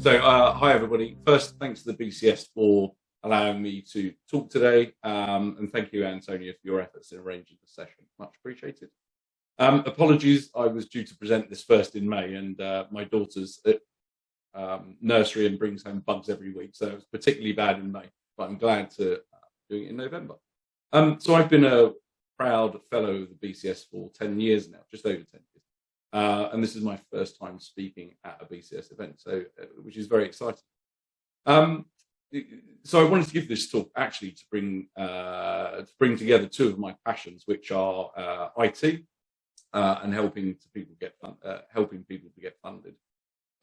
Hi everybody. First, thanks to the BCS for allowing me to talk today, and thank you, Antonia, for your efforts in arranging the session. Much appreciated. Apologies, I was due to present this first in May, and my daughter's at nursery and brings home bugs every week, so it was particularly bad in May, but I'm glad to doing it in November. So I've been a proud fellow of the BCS for 10 years now, just over 10 years. And this is my first time speaking at a BCS event, so which is very exciting. So I wanted to give this talk actually to bring together two of my passions, which are IT and helping people to get funded.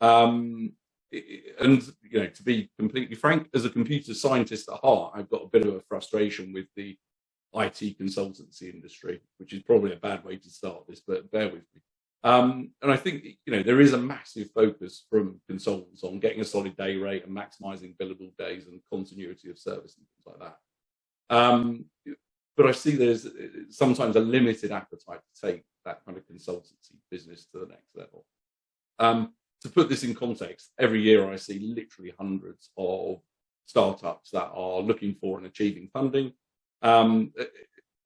And you know, to be completely frank, as a computer scientist at heart, I've got a bit of a frustration with the IT consultancy industry, which is probably a bad way to start this, but bear with me. And I think, you know, there is a massive focus from consultants on getting a solid day rate and maximizing billable days and continuity of service and things like that. But I see there's sometimes a limited appetite to take that kind of consultancy business to the next level. To put this in context, every year I see literally hundreds of startups that are looking for and achieving funding. And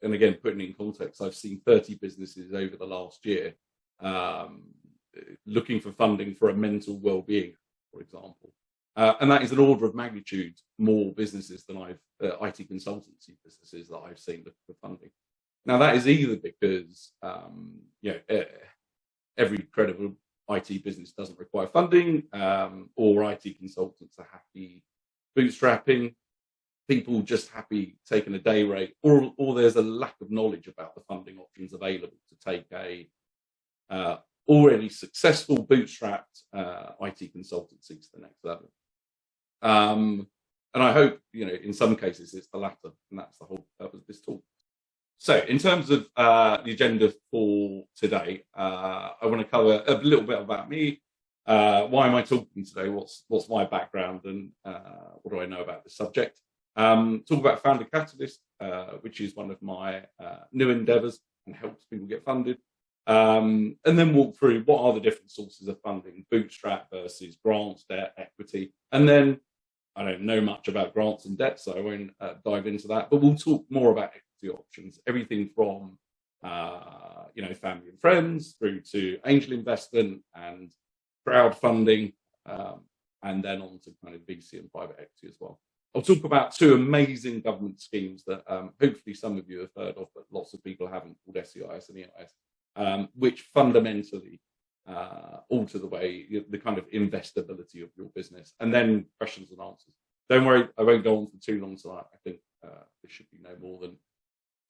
again, putting it in context, I've seen 30 businesses over the last year looking for funding for a mental well-being, for example. And that is an order of magnitude more businesses than IT consultancy businesses that I've seen looking for funding. Now, that is either because you know, every credible IT business doesn't require funding, or IT consultants are happy bootstrapping, people just happy taking a day rate, or there's a lack of knowledge about the funding options available to take a already successful bootstrapped IT consultancy to the next level. And I hope, you know, in some cases it's the latter, and that's the whole purpose of this talk. So in terms of the agenda for today, I want to cover a little bit about me. Why am I talking today? What's my background, and what do I know about this subject? Talk about Founder Catalyst, which is one of my new endeavors and helps people get funded. And then walk through what are the different sources of funding, bootstrap versus grants, debt, equity. And then I don't know much about grants and debt, so I won't dive into that, but we'll talk more about equity options, everything from you know, family and friends through to angel investment and crowdfunding, and then on to kind of VC and private equity as well. I'll talk about two amazing government schemes that hopefully some of you have heard of, but lots of people haven't, called SEIS and EIS. Which fundamentally alter the way, the kind of investability of your business, and then questions and answers. Don't worry, I won't go on for too long tonight. I think this should be no more than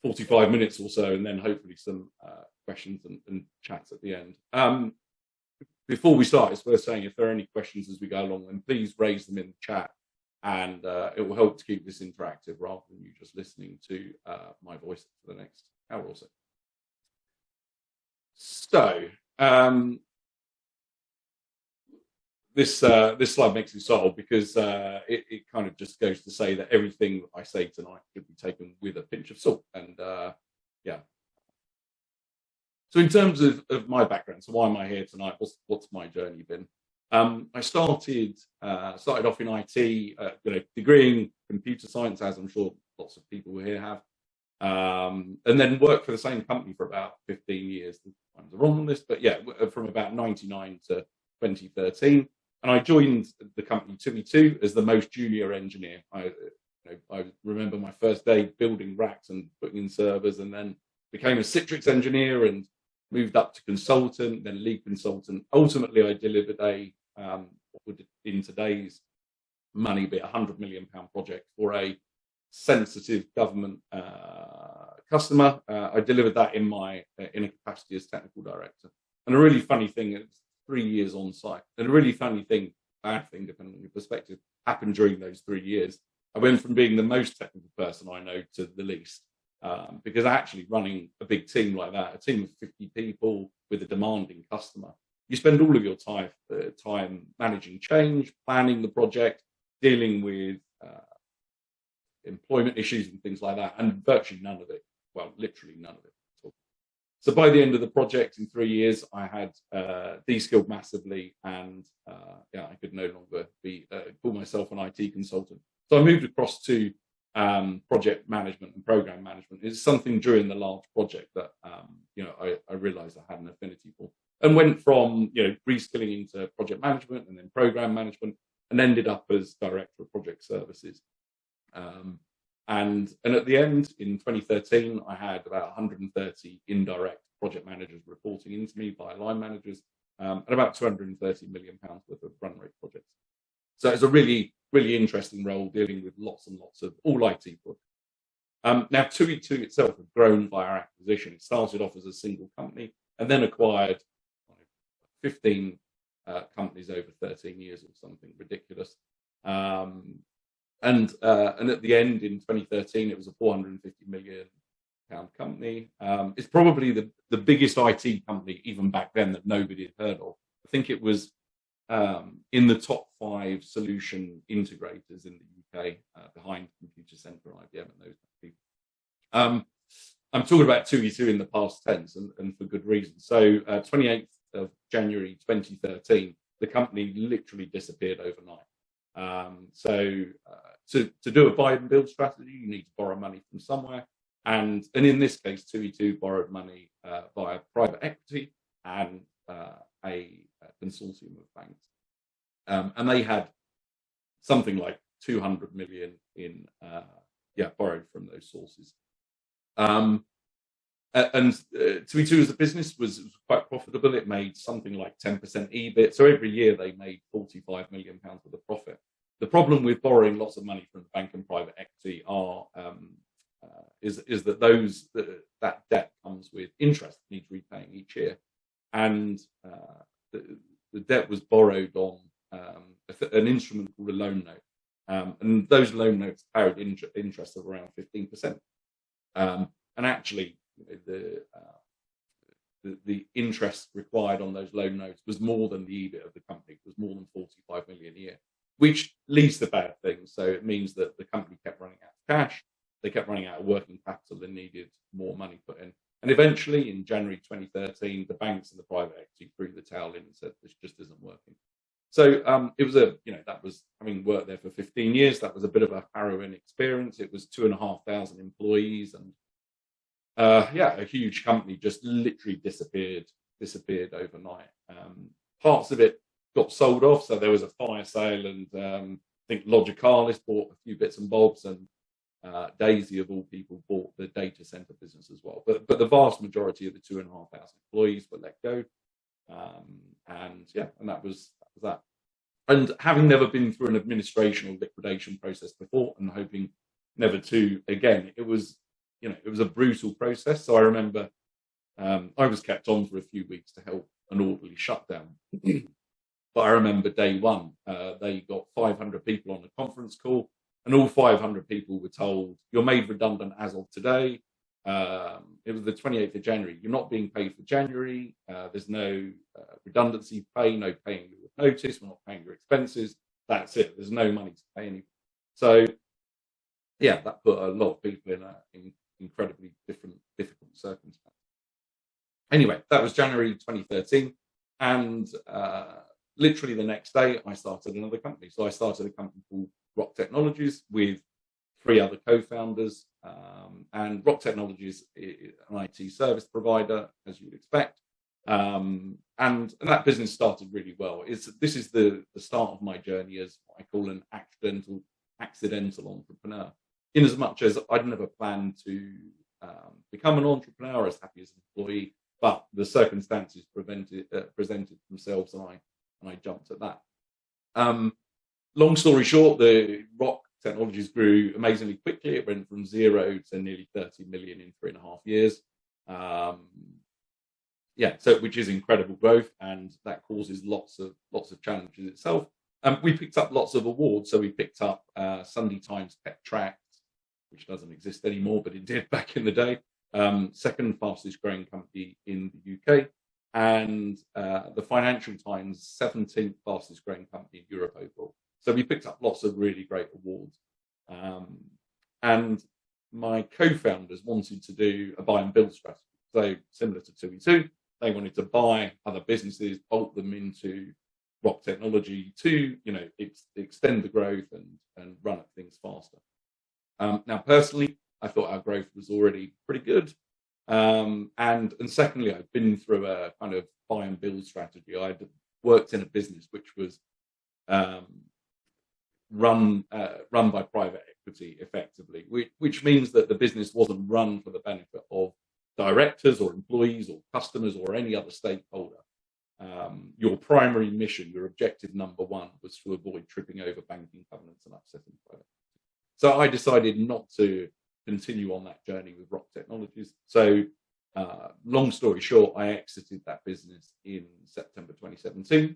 45 minutes or so, and then hopefully some questions and chats at the end. Before we start, it's worth saying if there are any questions as we go along, then please raise them in the chat, and it will help to keep this interactive rather than you just listening to my voice for the next hour or so. So this slide makes me smile because it kind of just goes to say that everything that I say tonight should be taken with a pinch of salt. And yeah. So in terms of my background, so why am I here tonight? What's my journey been? I started off in IT, you know, degree in computer science, as I'm sure lots of people here have. And then worked for the same company for about 15 years. The times are wrong on this, but yeah, from about 99 to 2013. And I joined the company 2 as the most junior engineer. I remember my first day building racks and putting in servers, and then became a Citrix engineer and moved up to consultant, then lead consultant. Ultimately, I delivered what would in today's money be £100 million project for a sensitive government customer. I delivered that in a capacity as technical director. And a really funny thing, it's 3 years on site. And a really funny thing, bad thing, depending on your perspective, happened during those 3 years. I went from being the most technical person I know to the least, because actually running a big team like that, a team of 50 people with a demanding customer, you spend all of your time managing change, planning the project, dealing with employment issues and things like that, and virtually none of it, well, literally none of it at all. So by the end of the project, in 3 years, I had de-skilled massively, and yeah, I could no longer call myself an IT consultant. So I moved across to project management and program management. It's something during the large project that I realized I had an affinity for, and went from reskilling into project management and then program management, and ended up as director of project services. And at the end, in 2013, I had about 130 indirect project managers reporting into me via line managers, and about 230 million pounds worth of run rate projects. So it's a really, really interesting role, dealing with lots and lots of all IT projects. Now, 2E2 itself has grown via acquisition. It started off as a single company and then acquired 15 companies over 13 years, or something ridiculous. And at the end, in 2013, it was a 450 million pound company. It's probably the biggest IT company even back then that nobody had heard of. I think it was in the top 5 solution integrators in the UK, behind Computer Centre, IBM, and those people. I'm talking about 2E2 in the past tense, and for good reason. So 28th of January 2013, the company literally disappeared overnight. So to do a buy and build strategy, you need to borrow money from somewhere. And in this case, 2E2 borrowed money via private equity and a consortium of banks. And they had something like 200 million in borrowed from those sources. And 2E2 as a business was quite profitable. It made something like 10% EBIT. So every year they made 45 million pounds worth of profit. The problem with borrowing lots of money from the bank and private equity is that that debt comes with interest needs repaying each year, and the debt was borrowed on an instrument called a loan note, and those loan notes carried interest of around 15%. And actually, the interest required on those loan notes was more than the EBIT of the company. It was more than 45 million a year, which leads to bad things. So it means that the company kept running out of cash. They kept running out of working capital and needed more money put in. And eventually, in January 2013, the banks and the private equity threw the towel in and said, this just isn't working. So it was that was, having worked there for 15 years, that was a bit of a harrowing experience. It was 2,500 employees, and a huge company just literally disappeared overnight. Parts of it got sold off, so there was a fire sale, and I think Logicalis bought a few bits and bobs, and Daisy, of all people, bought the data center business as well. But the vast majority of the 2,500 employees were let go, and that was that. And having never been through an administration or liquidation process before, and hoping never to again, it was a brutal process. So I remember I was kept on for a few weeks to help an orderly shutdown. But I remember day one, they got 500 people on a conference call, and all 500 people were told, you're made redundant as of today. It was the 28th of January. You're not being paid for January. There's no redundancy pay, no paying your notice. We're not paying your expenses. That's it. There's no money to pay anything. So, yeah, that put a lot of people in incredibly difficult circumstances. Anyway, that was January 2013. And literally the next day, I started another company. So I started a company called Roc Technologies with 3 other co-founders. And Roc Technologies is an IT service provider, as you would expect. And that business started really well. This is the start of my journey as what I call an accidental entrepreneur. In as much as I'd never planned to become an entrepreneur, I was happy as an employee, but the circumstances presented themselves, and I jumped at that. Long story short, the Roc Technologies grew amazingly quickly. It went from 0 to nearly 30 million in 3.5 years. Which is incredible growth, and that causes lots of challenges itself. We picked up lots of awards. So we picked up Sunday Times Tech Track, which doesn't exist anymore, but it did back in the day. Second fastest growing company in the UK, and the Financial Times 17th fastest growing company in Europe overall. So we picked up lots of really great awards. And my co-founders wanted to do a buy and build strategy. So similar to 2E2, they wanted to buy other businesses, bolt them into Roc Technology to, extend the growth and run at things faster. Now, personally, I thought our growth was already pretty good. And secondly, I've been through a kind of buy and build strategy. I'd worked in a business which was run by private equity effectively, which means that the business wasn't run for the benefit of directors or employees or customers or any other stakeholder. Your primary mission, your objective number one, was to avoid tripping over banking covenants and upsetting private. So I decided not to continue on that journey with Roc Technologies. So long story short, I exited that business in September 2017.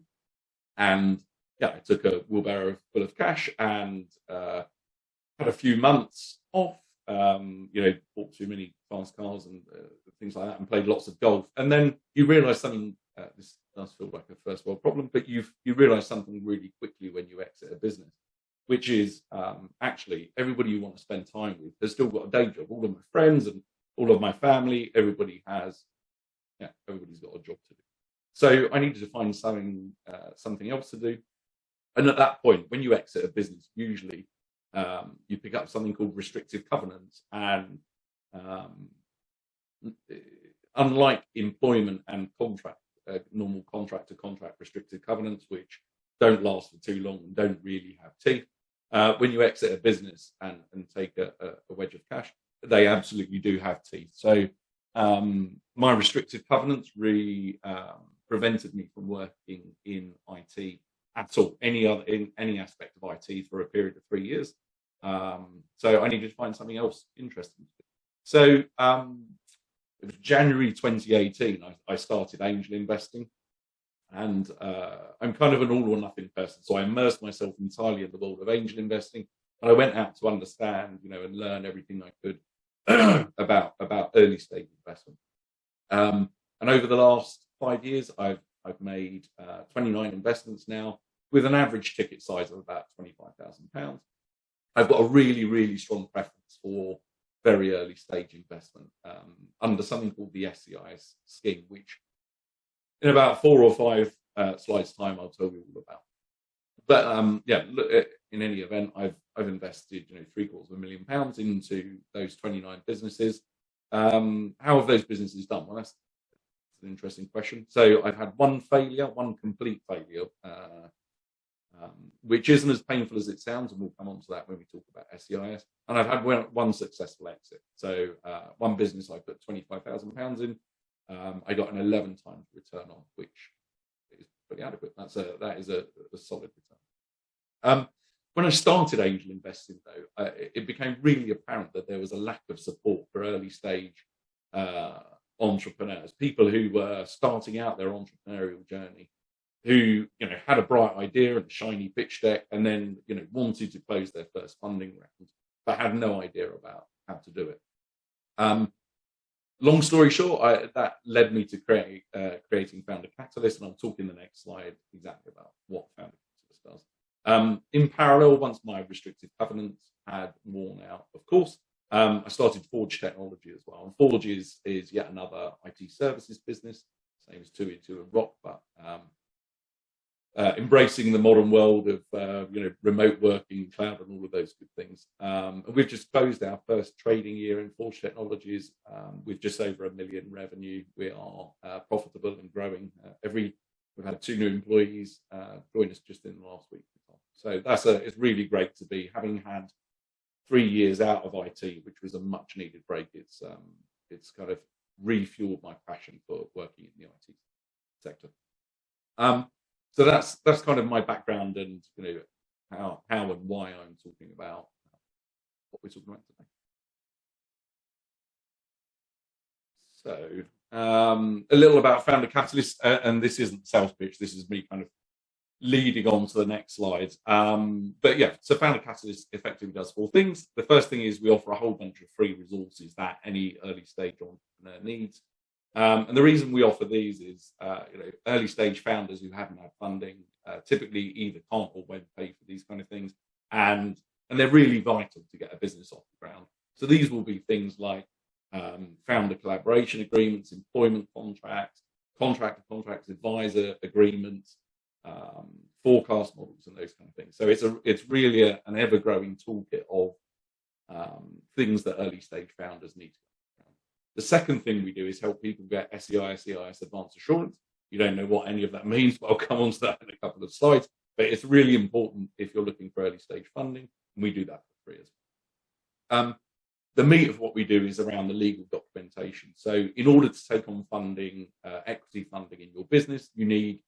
And yeah, I took a wheelbarrow full of cash and had a few months off, bought too many fast cars and things like that, and played lots of golf. And then you realize something, this does feel like a first world problem, but you realize something really quickly when you exit a business, which is actually everybody you want to spend time with has still got a day job. All of my friends and all of my family, everybody's got a job to do. So I needed to find something else to do. And at that point, when you exit a business, usually you pick up something called restrictive covenants. And unlike employment and contract, normal contract to contract restrictive covenants, which don't last for too long and don't really have teeth, when you exit a business and take a wedge of cash, they absolutely do have teeth. So my restrictive covenants really prevented me from working in IT at all, in any aspect of IT for a period of 3 years. So I needed to find something else interesting. So it was January 2018, I started angel investing. And I'm kind of an all or nothing person. So I immersed myself entirely in the world of angel investing. And I went out to understand, and learn everything I could about early stage investment. And over the last 5 years, I've made 29 investments now with an average ticket size of about £25,000. I've got a really, really strong preference for very early stage investment under something called the SEIS scheme, which in about 4 or 5 slides time, I'll tell you all about. But in any event, I've invested £750,000 into those 29 businesses. How have those businesses done? Well, that's an interesting question. So I've had one complete failure, which isn't as painful as it sounds, and we'll come on to that when we talk about SEIS. And I've had one successful exit. So one business I put £25,000 in. I got an 11 times return on, which is pretty adequate. That is a solid return. When I started angel investing, though, it became really apparent that there was a lack of support for early stage entrepreneurs, people who were starting out their entrepreneurial journey, who had a bright idea and a shiny pitch deck, and then wanted to close their first funding round, but had no idea about how to do it. Long story short, that led me to creating Founder Catalyst, and I'll talk in the next slide exactly about what Founder Catalyst does. In parallel, once my restrictive covenants had worn out, of course, I started Forge Technology as well. And Forge is yet another IT services business, same as 2E2 and Roc, but embracing the modern world of remote working, cloud, and all of those good things. And we've just closed our first trading year in Forge Technologies with just over £1 million revenue. We are profitable and growing. We've had 2 new employees join us just in the last week. So it's really great to be, having had 3 years out of IT, which was a much needed break. It's kind of refueled my passion for working in the IT sector. So that's kind of my background, and how and why I'm talking about what we're talking about today. So a little about Founder Catalyst, and this isn't sales pitch. This is me kind of leading on to the next slide. But yeah, so Founder Catalyst effectively does 4 things. The first thing is we offer a whole bunch of free resources that any early stage entrepreneur needs. And the reason we offer these is, early stage founders who haven't had funding typically either can't or won't pay for these kind of things, and they're really vital to get a business off the ground. So these will be things like founder collaboration agreements, employment contracts, contractor advisor agreements, forecast models, and those kind of things. So it's really an ever-growing toolkit of things that early stage founders need to know. The second thing we do is help people get SEIS Advanced Assurance. You don't know what any of that means, but I'll come on to that in a couple of slides. But it's really important if you're looking for early stage funding, and we do that for free as well. The meat of what we do is around the legal documentation. So in order to take on funding, equity funding in your business, you need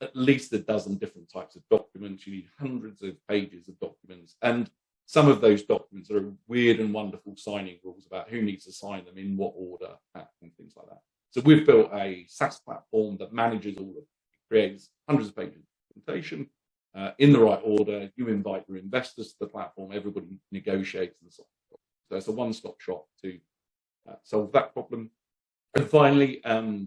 at least a dozen different types of documents. You need hundreds of pages of documents. And some of those documents are weird and wonderful signing rules about who needs to sign them, in what order, and things like that. So we've built a SaaS platform that manages all of it. It creates hundreds of pages of documentation in the right order. You invite your investors to the platform. Everybody negotiates and so on. So it's a one-stop shop to solve that problem. And finally,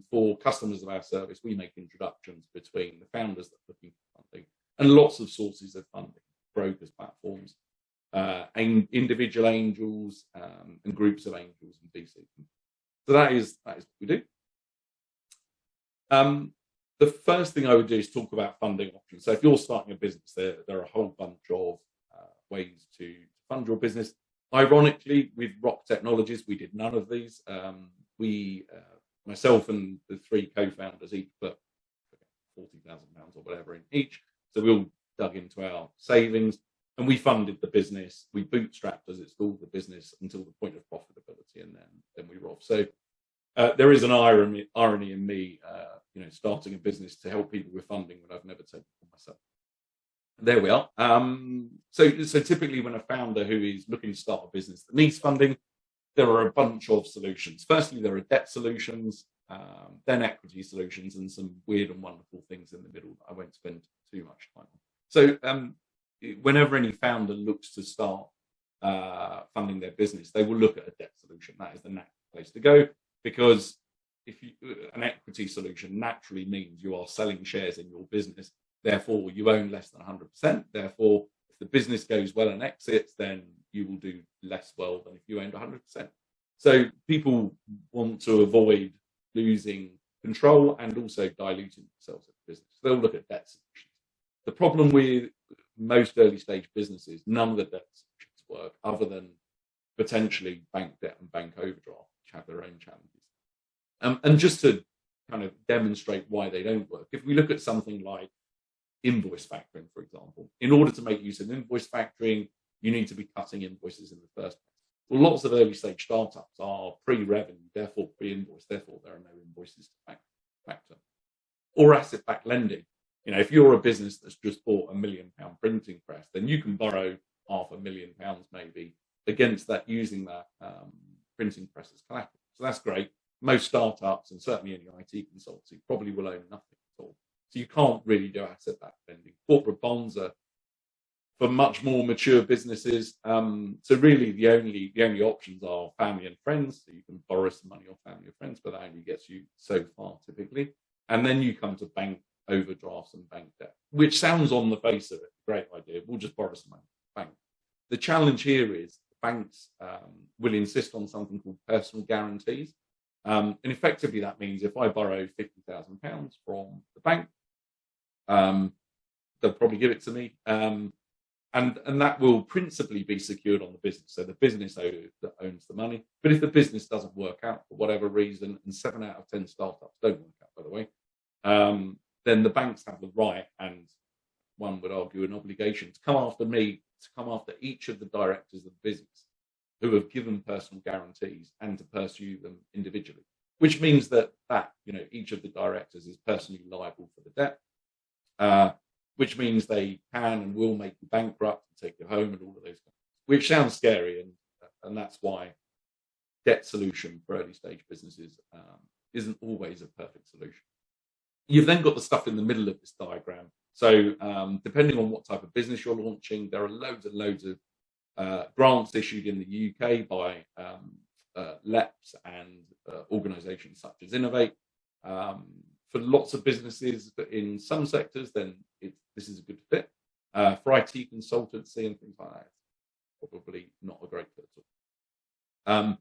for customers of our service, we make introductions between the founders that are looking for funding and lots of sources of funding, brokers, platforms, and individual angels, and groups of angels and VCs. So that is what we do. The first thing I would do is talk about funding options. So if you're starting a business, there are a whole bunch of ways to fund your business. Ironically, with Roc Technologies, we did none of these. Myself and the three co-founders each put £40,000 or whatever in each. So we all dug into our savings and we funded the business. We bootstrapped, as it's called, the business until the point of profitability, and then we were off. So there is an irony in me, starting a business to help people with funding when I've never taken it for myself. There we are. So typically when a founder who is looking to start a business that needs funding, there are a bunch of solutions. Firstly, there are debt solutions, then equity solutions, and some weird and wonderful things in the middle that I won't spend too much time on. So whenever any founder looks to start funding their business, they will look at a debt solution. That is the natural place to go, because an equity solution naturally means you are selling shares in your business. Therefore, you own less than 100%. Therefore, if the business goes well and exits, then you will do less well than if you owned 100%. So people want to avoid losing control and also diluting themselves as a business. So they'll look at debt solutions. The problem with most early stage businesses, none of the debt solutions work other than potentially bank debt and bank overdraft, which have their own challenges. And just to kind of demonstrate why they don't work, if we look at something like invoice factoring, for example, in order to make use of invoice factoring, you need to be cutting invoices in the first place. Well, lots of early stage startups are pre-revenue, therefore pre-invoice, therefore there are no invoices to factor. Or asset-backed lending. If you're a business that's just bought £1 million printing press, then you can borrow £500,000 maybe against that, using that printing press as collateral. So that's great. Most startups, and certainly any IT consultancy, probably will own nothing at all. So you can't really do asset-backed lending. Corporate bonds are for much more mature businesses. So really the only options are family and friends. So you can borrow some money off family or friends, but that only gets you so far typically. And then you come to bank overdrafts and bank debt, which sounds on the face of it, great idea. We'll just borrow some money from the bank. The challenge here is banks will insist on something called personal guarantees. And effectively that means if I borrow £50,000 from the bank, they'll probably give it to me. And that will principally be secured on the business. So the business owner that owns the money. But if the business doesn't work out for whatever reason, and 7 out of 10 startups don't work out, by the way, then the banks have the right, and one would argue an obligation, to come after me, to come after each of the directors of the business who have given personal guarantees, and to pursue them individually. Which means that each of the directors is personally liable for the debt. Which means they can and will make you bankrupt and take you home and all of those things, which sounds scary. And that's why debt solution for early stage businesses isn't always a perfect solution. You've then got the stuff in the middle of this diagram. So depending on what type of business you're launching, there are loads and loads of grants issued in the UK by LEPs and organisations such as Innovate. For lots of businesses, but in some sectors, then this is a good fit. For IT consultancy and things like that, it's probably not a great fit at all.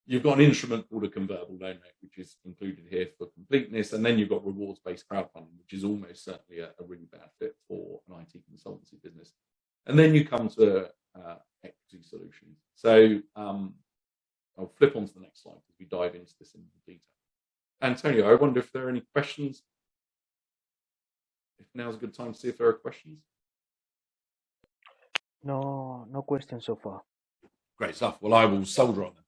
You've got an instrument called a convertible loan note, which is included here for completeness, and then you've got rewards-based crowdfunding, which is almost certainly a really bad fit for an IT consultancy business. And then you come to equity solutions. So I'll flip on to the next slide as we dive into this in more detail. Antonio, I wonder if there are any questions. If now's a good time to see if there are questions. No questions so far. Great stuff. Well, I will soldier on them.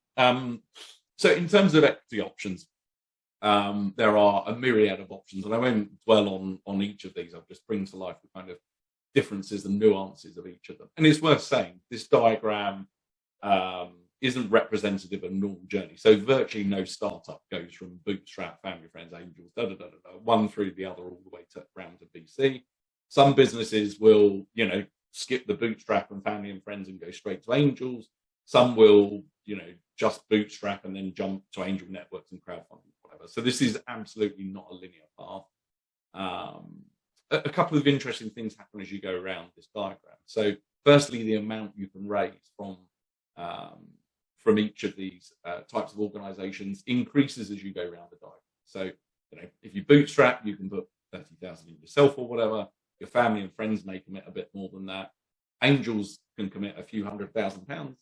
So in terms of equity options, there are a myriad of options, and I won't dwell on each of these. I'll just bring to life the kind of differences and nuances of each of them. And it's worth saying this diagram isn't representative of a normal journey. So virtually no startup goes from bootstrap, family, friends, angels, one through the other all the way to round to VC. Some businesses will, skip the bootstrap and family and friends and go straight to angels. Some will, just bootstrap and then jump to angel networks and crowdfunding, whatever. So this is absolutely not a linear path. A couple of interesting things happen as you go around this diagram. So firstly, the amount you can raise from each of these types of organizations increases as you go around the diagram. So, if you bootstrap, you can put 30,000 in yourself or whatever. Your family and friends may commit a bit more than that. Angels can commit a few £100,000.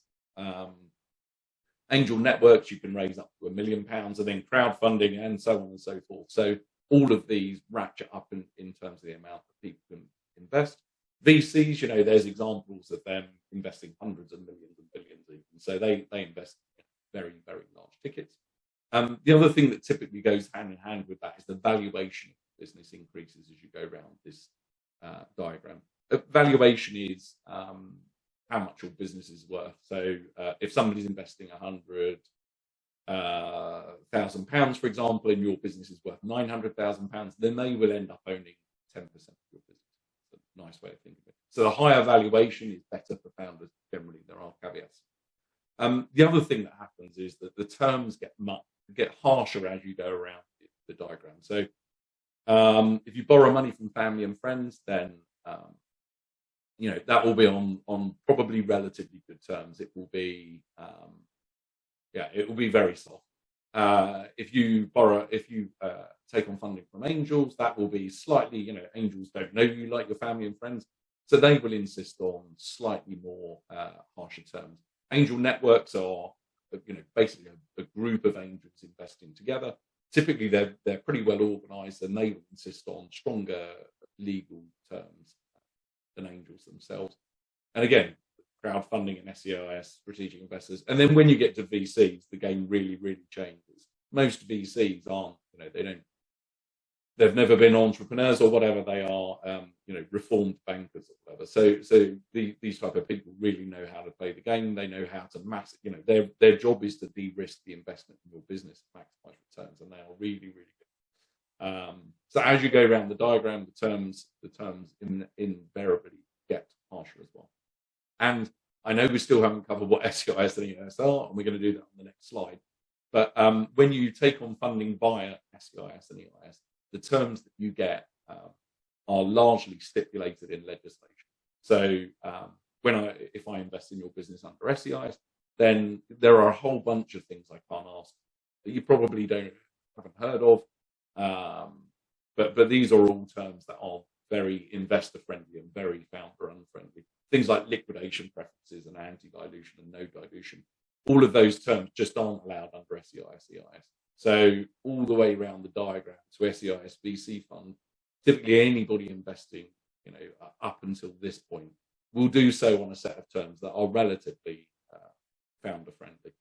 Angel networks, you can raise up to £1 million, and then crowdfunding and so on and so forth. So all of these ratchet up in terms of the amount that people can invest. VCs, there's examples of them investing hundreds of millions and billions even. So they invest in very, very large tickets. The other thing that typically goes hand in hand with that is the valuation of the business increases as you go around this diagram. Valuation is how much your business is worth. So if somebody's investing £100,000, for example, and your business is worth £900,000, then they will end up owning 10% of your business. It's a nice way of thinking of it. So the higher valuation is better for founders. Generally, there are caveats. The other thing that happens is that the terms get harsher as you go around the diagram. So if you borrow money from family and friends, then that will be on probably relatively good terms. It will be it will be very soft. If you take on funding from angels, that will be slightly, angels don't know you like your family and friends, so they will insist on slightly more harsher terms. Angel networks are, basically a group of angels investing together. Typically, they're pretty well organised, and they will insist on stronger legal terms than angels themselves. And again, crowdfunding and SEIS, strategic investors. And then when you get to VCs, the game really, really changes. Most VCs aren't, they've never been entrepreneurs or whatever. They are, reformed bankers or whatever. So these type of people really know how to play the game. They know how to their job is to de-risk the investment in your business, maximize returns, and they are really, really good. So as you go around the diagram, the terms invariably get harsher as well. And I know we still haven't covered what SEIS and EIS are, and we're going to do that on the next slide. But when you take on funding via SEIS and EIS, the terms that you get are largely stipulated in legislation. So if I invest in your business under SEIS, then there are a whole bunch of things I can't ask that you probably haven't heard of. But these are all terms that are very investor friendly and very founder unfriendly. Things like liquidation preferences and anti-dilution and no dilution. All of those terms just aren't allowed under SEIS, EIS. So all the way around the diagram to SEIS VC fund, typically anybody investing, up until this point will do so on a set of terms that are relatively founder friendly.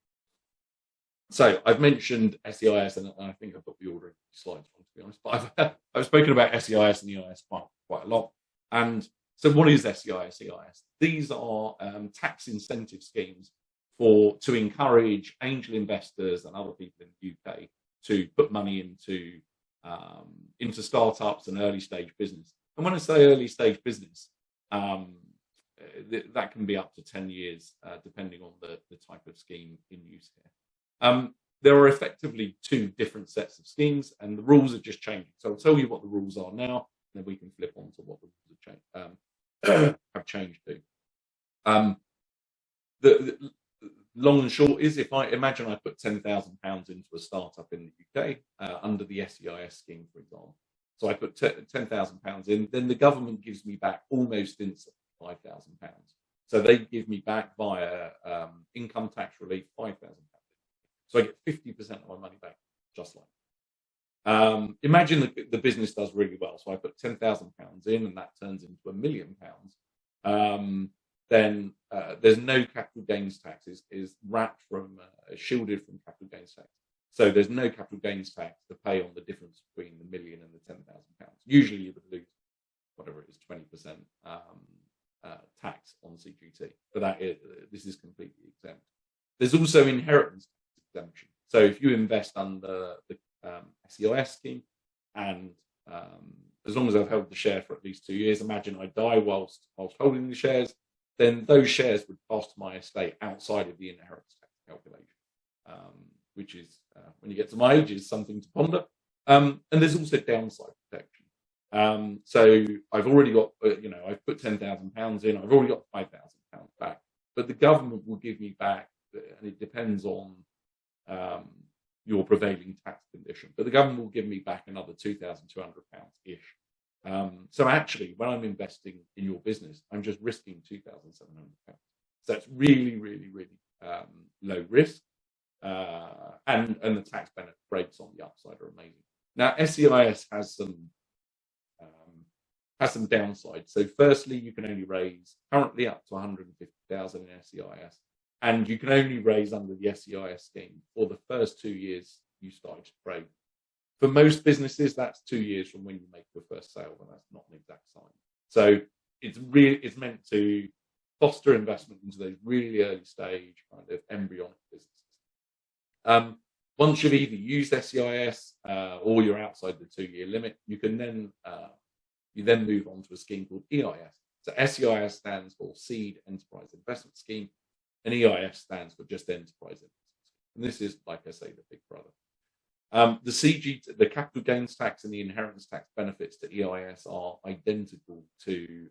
So I've mentioned SEIS, and I think I've got the order of the slides wrong, to be honest, but I've spoken about SEIS and EIS quite a lot. And so what is SEIS, EIS? These are tax incentive schemes to encourage angel investors and other people in the UK to put money into startups and early stage business. And when I say early stage business, that can be up to 10 years, depending on the type of scheme in use here. There are effectively two different sets of schemes, and the rules are just changing. So I'll tell you what the rules are now, and then we can flip on to what the rules have changed to. long and short is, if I imagine I put £10,000 into a startup in the UK under the SEIS scheme, for example. So I put £10,000 in, then the government gives me back almost instantly £5,000. So they give me back via income tax relief £5,000. So I get 50% of my money back, just like. Imagine the business does really well. So I put £10,000 in, and that turns into £1 million. Then there's no capital gains tax. Is wrapped from shielded from capital gains tax. So there's no capital gains tax to pay on the difference between the million and the £10,000. Usually you would lose whatever it is, 20% tax on CGT. But this is completely exempt. There's also inheritance tax exemption. So if you invest under the SEIS scheme, and as long as I've held the share for at least 2 years, imagine I die whilst holding the shares, then those shares would pass to my estate outside of the inheritance tax calculation, which is, when you get to my age, is something to ponder. And there's also downside protection. So I've already got, I've put £10,000 in, I've already got £5,000 back, but the government will give me back, and it depends on your prevailing tax condition, but the government will give me back another £2,200-ish. So actually, when I'm investing in your business, I'm just risking £2,700. So it's really, really, really low risk, and the tax benefit rates on the upside are amazing. Now, SEIS has some downsides. So firstly, you can only raise currently up to 150,000 in SEIS, and you can only raise under the SEIS scheme for the first 2 years you start to trade. For most businesses, that's 2 years from when you make your first sale, and that's not an exact science. So it's meant to foster investment into those really early stage kind of embryonic businesses. Once you've either used SEIS or you're outside the 2-year limit, you can then move on to a scheme called EIS. So SEIS stands for Seed Enterprise Investment Scheme, and EIS stands for just Enterprise Investment Scheme. And this is, like I say, the big brother. The capital gains tax and the inheritance tax benefits to EIS are identical to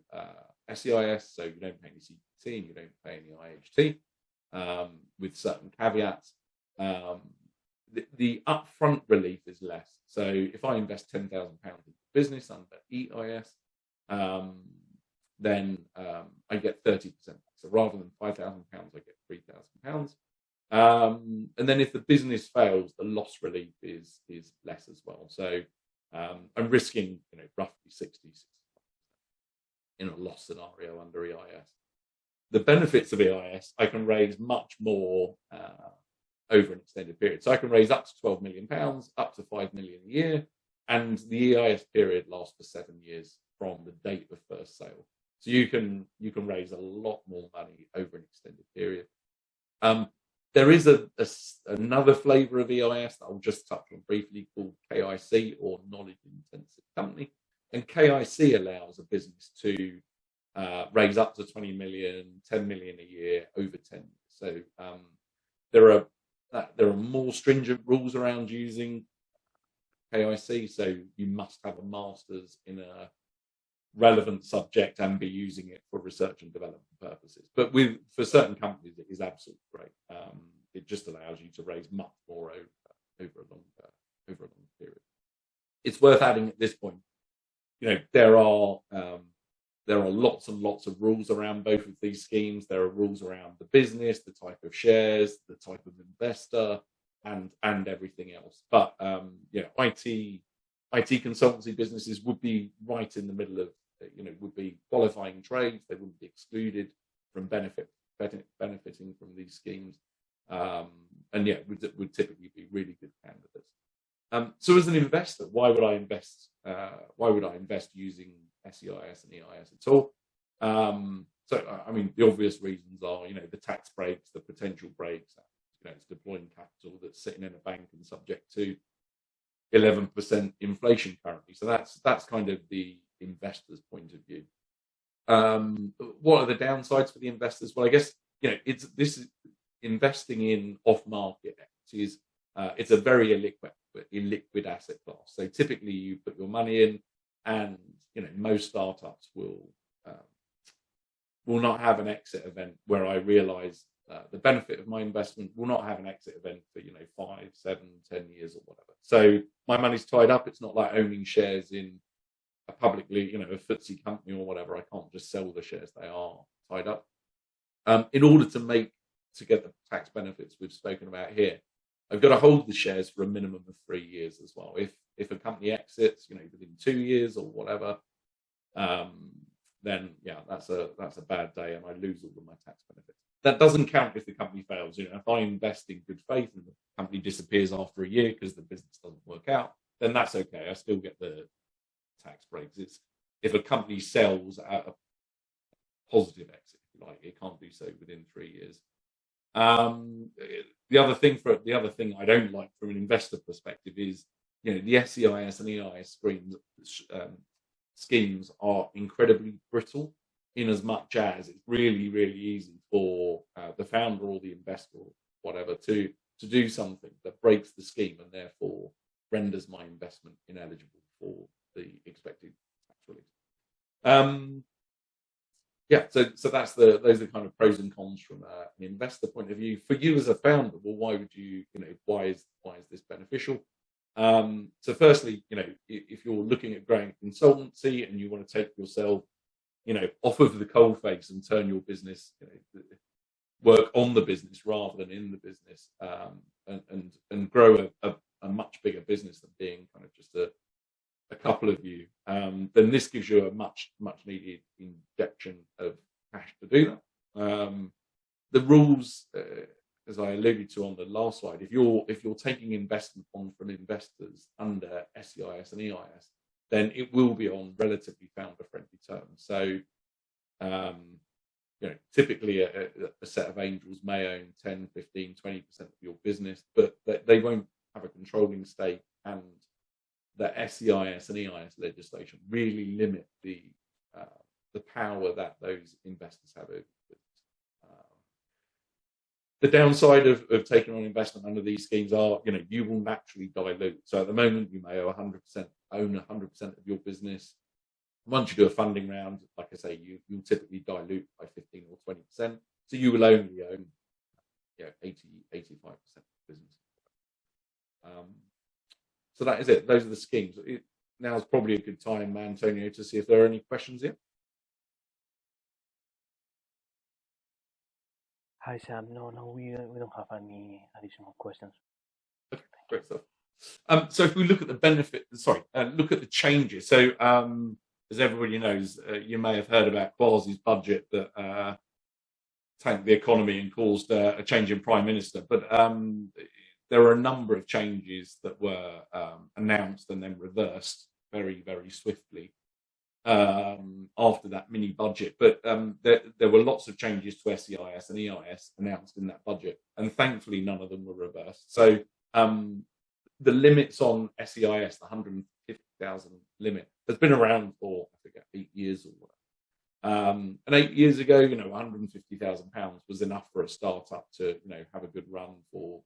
SEIS, so you don't pay any CPT and you don't pay any IHT, with certain caveats. The upfront relief is less. So if I invest £10,000 into business under EIS, then I get 30% back. So rather than £5,000, I get £3,000. And then if the business fails, the loss relief is less as well. So I'm risking roughly 60 in a loss scenario under EIS. The benefits of EIS, I can raise much more over an extended period. So I can raise up to £12 million, up to £5 million a year, and the EIS period lasts for 7 years from the date of first sale. So you can raise a lot more money over an extended period. There is another flavour of EIS that I'll just touch on briefly called KIC, or Knowledge Intensive Company. And KIC allows a business to raise up to 20 million, 10 million a year over 10 years. So there are more stringent rules around using KIC. So you must have a master's in a relevant subject and be using it for research and development purposes. But for certain companies, it is absolutely great. It just allows you to raise much more over a long period. It's worth adding at this point, there are lots and lots of rules around both of these schemes. There are rules around the business, the type of shares, the type of investor, and everything else. But IT consultancy businesses would be right in the middle of, would be qualifying trades. They wouldn't be excluded from benefiting from these schemes. Would typically be really good candidates. So as an investor, why would I invest using SEIS and EIS at all? The obvious reasons are, the tax breaks, the potential breaks. It's deploying capital that's sitting in a bank and subject to 11% inflation currently. So that's kind of the investor's point of view. What are the downsides for the investors? Well, I guess this is investing in off-market equities. It's a very illiquid asset class. So typically, you put your money in, and most startups will not have an exit event where I realise the benefit of my investment will not have an exit event for 5, 7, 10 years or whatever. So my money's tied up. It's not like owning shares in a publicly, a FTSE company or whatever. I can't just sell the shares; they are tied up. In order to get the tax benefits we've spoken about here, I've got to hold the shares for a minimum of 3 years as well. If a company exits, within 2 years or whatever, then yeah, that's a bad day, and I lose all of my tax benefits. That doesn't count if the company fails. If I invest in good faith and the company disappears after a year because the business doesn't work out, then that's okay. I still get the tax breaks. It's if a company sells at a positive exit, if you like, it can't do so within 3 years. The other thing I don't like from an investor perspective is, the SEIS and EIS schemes are incredibly brittle, in as much as it's really, really easy for the founder or the investor or whatever to do something that breaks the scheme and therefore renders my investment ineligible for the expected tax relief. So that's those are kind of pros and cons from an investor point of view. For you as a founder, well, why would you, why is this beneficial? So firstly, if you're looking at growing a consultancy and you want to take yourself, off of the coalface and turn your business, work on the business rather than in the business, and grow a much bigger business than being kind of just a couple of you, then this gives you a much needed injection of cash to do that. The rules, as I alluded to on the last slide, if you're taking investment on from investors under SEIS and EIS, then it will be on relatively founder-friendly terms. So, typically a set of angels may own 10, 15, 20% of your business, but they won't have a controlling stake, and the SEIS and EIS legislation really limit the power that those investors have over the business. The downside of taking on investment under these schemes are, you will naturally dilute. So at the moment, you may own 100% of your business. Once you do a funding round, like I say, you'll typically dilute by 15 or 20%. So you will only own 80, 85% of the business. So that is it. Those are the schemes. Now is probably a good time, Antonio, to see if there are any questions here. Hi, Sam. No, we don't have any additional questions. Okay, great stuff. So if we look at the look at the changes. So as everybody knows, you may have heard about Kwasi's budget that tanked the economy and caused a change in Prime Minister. But there are a number of changes that were announced and then reversed very, very swiftly after that mini budget. But there were lots of changes to SEIS and EIS announced in that budget, and thankfully none of them were reversed. So the limits on SEIS, the 150,000 limit, has been around for, I forget, 8 years or whatever. And 8 years ago, £150,000 was enough for a startup to, have a good run for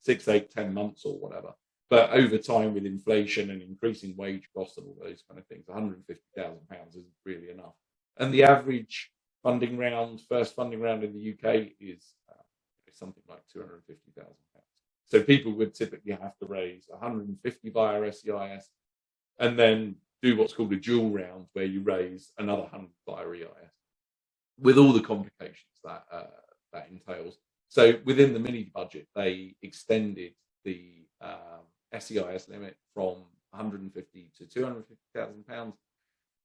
6, 8, 10 months or whatever. But over time, with inflation and increasing wage costs and all those kind of things, £150,000 isn't really enough. And the average first funding round in the UK is something like £250,000. So people would typically have to raise 150 via SEIS and then do what's called a dual round, where you raise another 100 via EIS, with all the complications that entails. So within the mini budget, they extended the SEIS limit from 150 to £250,000.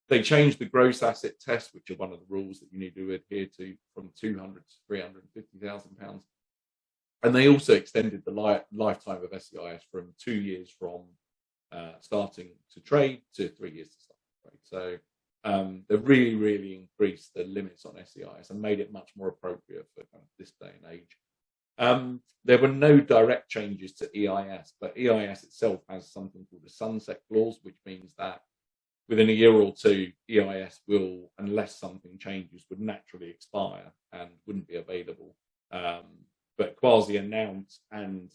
They changed the gross asset test, which are one of the rules that you need to adhere to, from £200,000 to £350,000. And they also extended the lifetime of SEIS from 2 years from starting to trade to 3 years to start to trade. So they've really, really increased the limits on SEIS and made it much more appropriate for kind of this day and age. There were no direct changes to EIS, but EIS itself has something called a sunset clause, which means that within a year or two, EIS will, unless something changes, would naturally expire and wouldn't be available. But Kwasi announced, and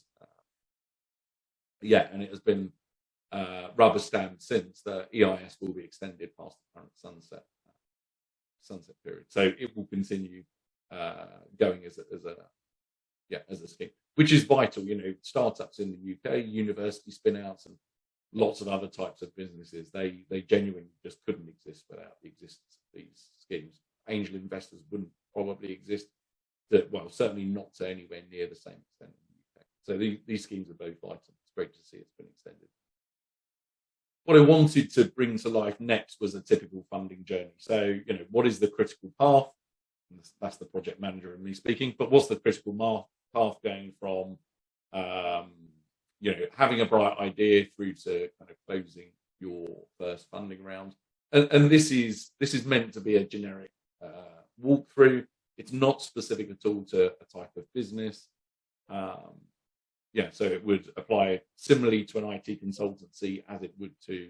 it has been rubber stamped since, that EIS will be extended past the current sunset period. So it will continue going as a scheme, which is vital. Startups in the UK, university spin-outs, and lots of other types of businesses, they genuinely just couldn't exist without the existence of these schemes. Angel investors wouldn't probably exist, certainly not to anywhere near the same extent in the UK. So these schemes are both vital. It's great to see it's been extended. What I wanted to bring to life next was a typical funding journey. So, what is the critical path? That's the project manager and me speaking, but what's the critical path going from having a bright idea through to kind of closing your first funding round? And this is meant to be a generic walkthrough. It's not specific at all to a type of business. So it would apply similarly to an IT consultancy as it would to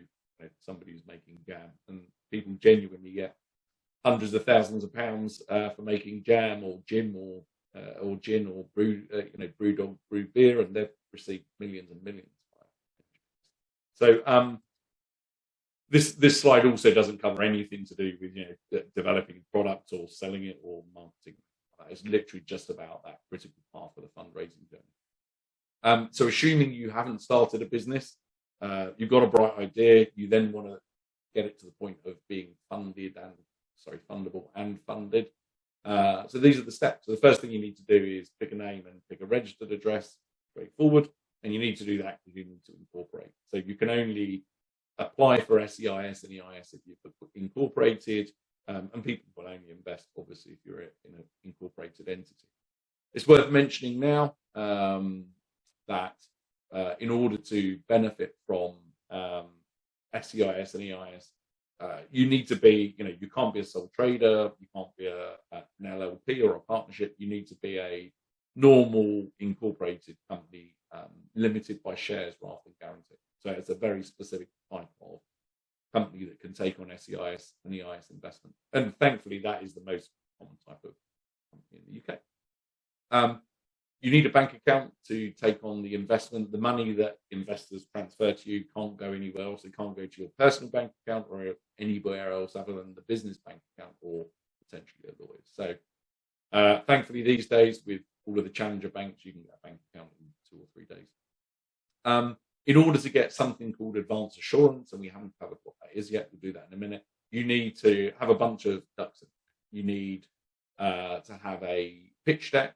somebody who's making jam. And people genuinely get hundreds of thousands of pounds for making jam or gin or gin or brew dog, brew beer, and they've received millions and millions. So this slide also doesn't cover anything to do with developing product or selling it or marketing. It's literally just about that critical path of the fundraising journey. So assuming you haven't started a business, you've got a bright idea, you then want to get it to the point of being fundable and funded. So these are the steps. So the first thing you need to do is pick a name and pick a registered address, straightforward. And you need to do that because you need to incorporate. So you can only apply for SEIS and EIS if you've incorporated, and people will only invest, obviously, if you're in an incorporated entity. It's worth mentioning now that in order to benefit from SEIS and EIS, you need to be, you can't be a sole trader, you can't be an LLP or a partnership. You need to be a normal incorporated company, limited by shares rather than guaranteed. So it's a very specific type of company that can take on SEIS and EIS investment. And thankfully, that is the most common type of company in the UK. You need a bank account to take on the investment. The money that investors transfer to you can't go anywhere else. It can't go to your personal bank account or anywhere else other than the business bank account or potentially a lawyer's. So thankfully, these days, with all of the challenger banks, you can get a bank account in 2 or 3 days. In order to get something called advance assurance, and we haven't covered what that is yet, we'll do that in a minute, you need to have a bunch of ducks in. You need to have a pitch deck,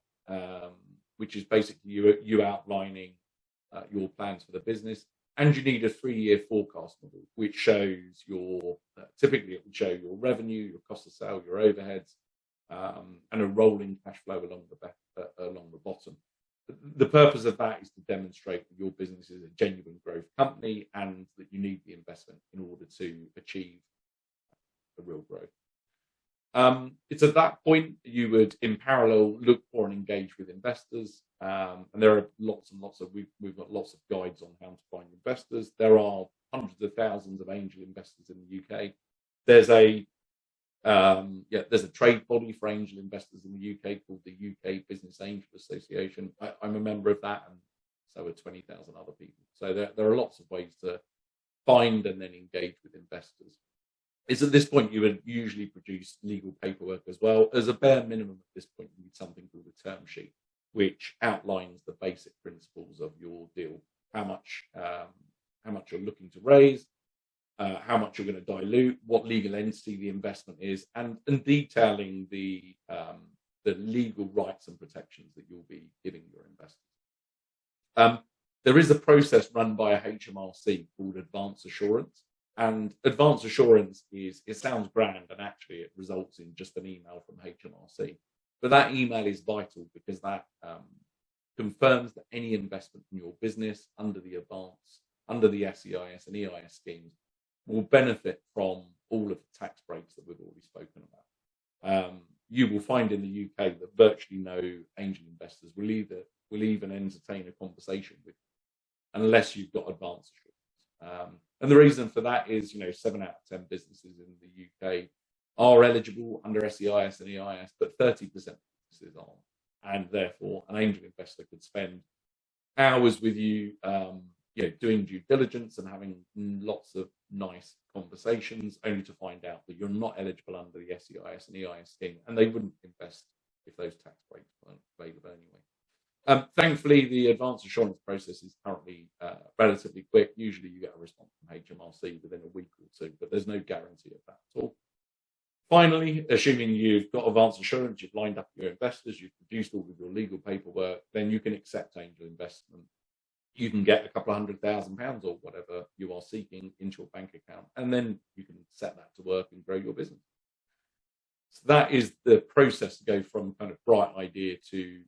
which is basically you outlining your plans for the business, and you need a 3-year forecast model, which shows typically it will show your revenue, your cost of sale, your overheads, and a rolling cash flow along the bottom. The purpose of that is to demonstrate that your business is a genuine growth company and that you need the investment in order to achieve a real growth. It's at that point you would, in parallel, look for and engage with investors. And there are lots and lots of, we've got lots of guides on how to find investors. There are hundreds of thousands of angel investors in the UK. There's a trade body for angel investors in the UK called the UK Business Angel Association. I'm a member of that, and so are 20,000 other people. So there are lots of ways to find and then engage with investors. It's at this point you would usually produce legal paperwork as well. As a bare minimum at this point, you need something called a term sheet, which outlines the basic principles of your deal, how much you're looking to raise, how much you're going to dilute, what legal entity the investment is, and detailing the legal rights and protections that you'll be giving your investors. There is a process run by a HMRC called advance assurance. And advance assurance it sounds grand, and actually it results in just an email from HMRC. But that email is vital because that confirms that any investment in your business under the SEIS and EIS schemes will benefit from all of the tax breaks that we've already spoken about. You will find in the UK that virtually no angel investors will even entertain a conversation with you unless you've got advance assurance. And the reason for that is, 7 out of 10 businesses in the UK are eligible under SEIS and EIS, but 30% of businesses aren't. And therefore, an angel investor could spend hours with you, doing due diligence and having lots of nice conversations, only to find out that you're not eligible under the SEIS and EIS scheme, and they wouldn't invest if they Thankfully, the advance assurance process is currently relatively quick. Usually you get a response from HMRC within a week or two, but there's no guarantee of that at all. Finally, assuming you've got advance assurance, you've lined up your investors, you've produced all of your legal paperwork, then you can accept angel investment. You can get a couple of £100,000 or whatever you are seeking into your bank account, and then you can set that to work and grow your business. So that is the process to go from kind of bright idea to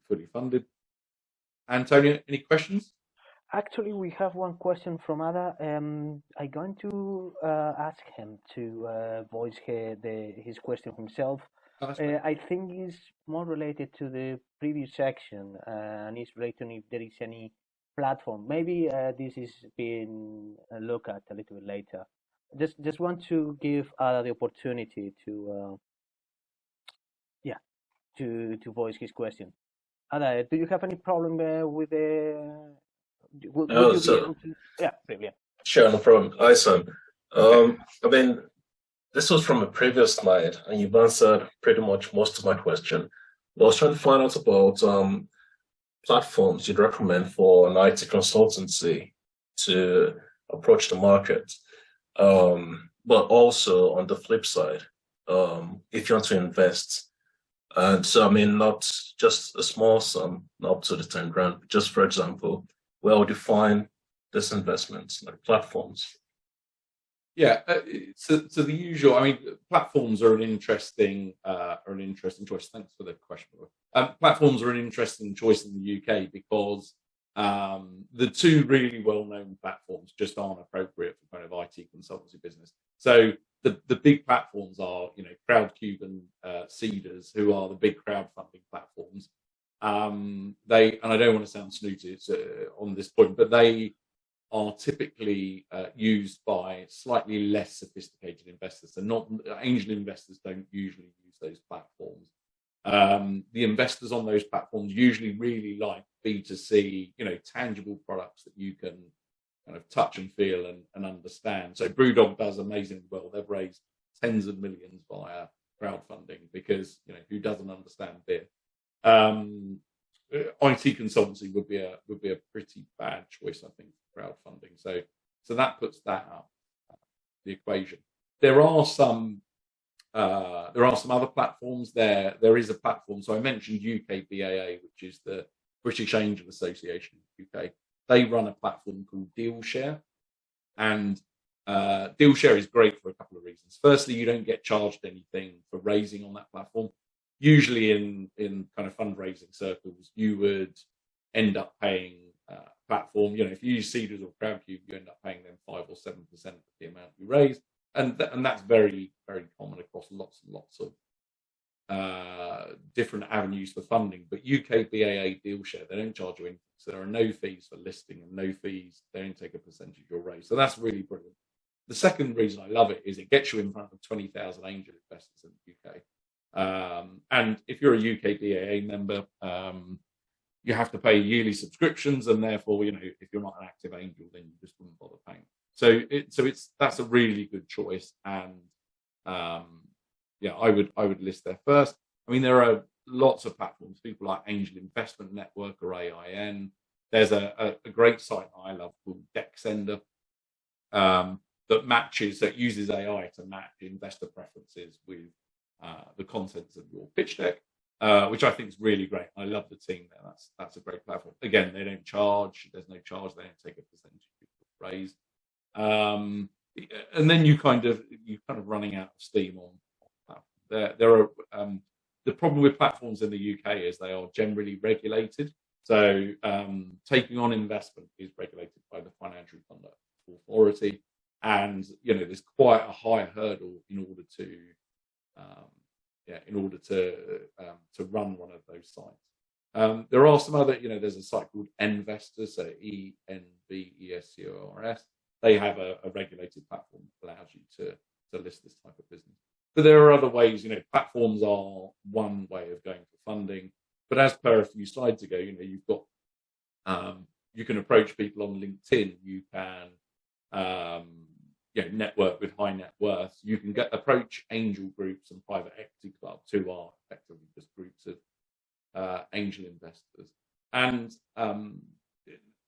fully funded. Antonio, any questions? Actually, we have one question from Ada. I'm going to ask him to voice his question himself. Oh, I think it's more related to the previous section, and it's related to if there is any platform. Maybe this is being looked at a little bit later. Just want to give Ada the opportunity to to voice his question. Ada, do you have any problem with the? Would you be able to? Yeah, brilliant. Sure, no problem. Hi, Sam. I mean, this was from a previous slide, and you've answered pretty much most of my question. I was trying to find out about platforms you'd recommend for an IT consultancy to approach the market. But also on the flip side, if you want to invest, and so I mean, not just a small sum, not up to the 10 grand, but just for example, where would you find this investment, like platforms? Yeah, so the usual. I mean, platforms are an interesting choice. Thanks for the question. Platforms are an interesting choice in the UK because the two really well-known platforms just aren't appropriate for kind of IT consultancy business. So the big platforms are, Crowdcube and Seedrs, who are the big crowdfunding platforms. And I don't want to sound snooty on this point, but they are typically used by slightly less sophisticated investors. So not angel investors don't usually use those platforms. The investors on those platforms usually really like B2C, tangible products that you can kind of touch and feel and understand. So Brewdog does amazingly well. They've raised tens of millions via crowdfunding because, who doesn't understand beer? IT consultancy would be a pretty bad choice, I think, for crowdfunding. So that puts that out the equation. There are some other platforms. There is a platform. So I mentioned UKBAA, which is the British Angel Association in the UK. They run a platform called DealShare, and DealShare is great for a couple of reasons. Firstly, you don't get charged anything for raising on that platform. Usually in kind of fundraising circles, you would end up paying platform. If you use Seedrs or Crowdcube, you end up paying them 5 or 7% of the amount you raise, and that's very, very common across lots and lots of different avenues for funding. But UKBAA DealShare, they don't charge you anything, so there are no fees for listing and no fees. They don't take a percentage of your raise, so that's really brilliant. The second reason I love it is it gets you in front of 20,000 angel investors in the UK. And if you're a UKBAA member, you have to pay yearly subscriptions, and therefore, if you're not an active angel, then you just wouldn't bother paying. So that's a really good choice, and I would list there first. I mean, there are lots of platforms, people like Angel Investment Network or AIN. There's a great site I love called Dexender that uses AI to match investor preferences with the contents of your pitch deck, which I think is really great. I love the team there. That's a great platform. Again, they don't charge. There's no charge. They don't take a percentage of your raise. And then you're kind of running out of steam on platform. There are the problem with platforms in the UK is they are generally regulated. So taking on investment is regulated by the Financial Conduct Authority, and there's quite a high hurdle in order to run one of those sites. There are some other, there's a site called Envestors, so ENVESCORS. They have a regulated platform that allows you to list this type of business. But there are other ways, platforms are one way of going for funding. But as per a few slides ago, you've got, you can approach people on LinkedIn, you can network with high net worth. You can approach angel groups and private equity clubs, who are effectively just groups of angel investors. And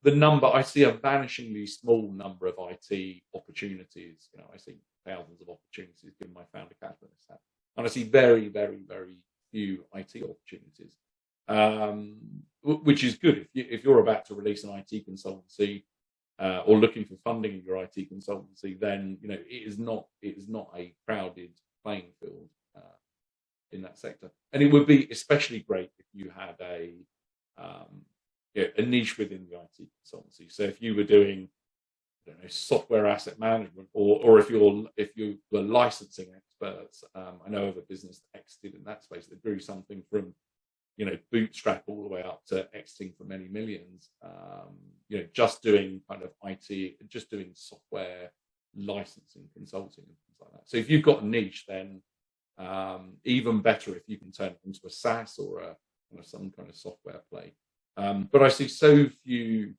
the number, I see a vanishingly small number of IT opportunities. I see thousands of opportunities given my founder catalyst hat, and I see very, very, very few IT opportunities, which is good. If you're about to release an IT consultancy or looking for funding in your IT consultancy, then it is not a crowded playing field in that sector. And it would be especially great if you had a niche within the IT consultancy. So if you were doing, I don't know, software asset management, or if you were licensing experts, I know of a business that exited in that space that grew something from bootstrap all the way up to exiting for many millions. Just doing kind of IT, just doing software licensing, consulting, and things like that. So if you've got a niche, then even better if you can turn it into a SaaS or some kind of software play. But I see so few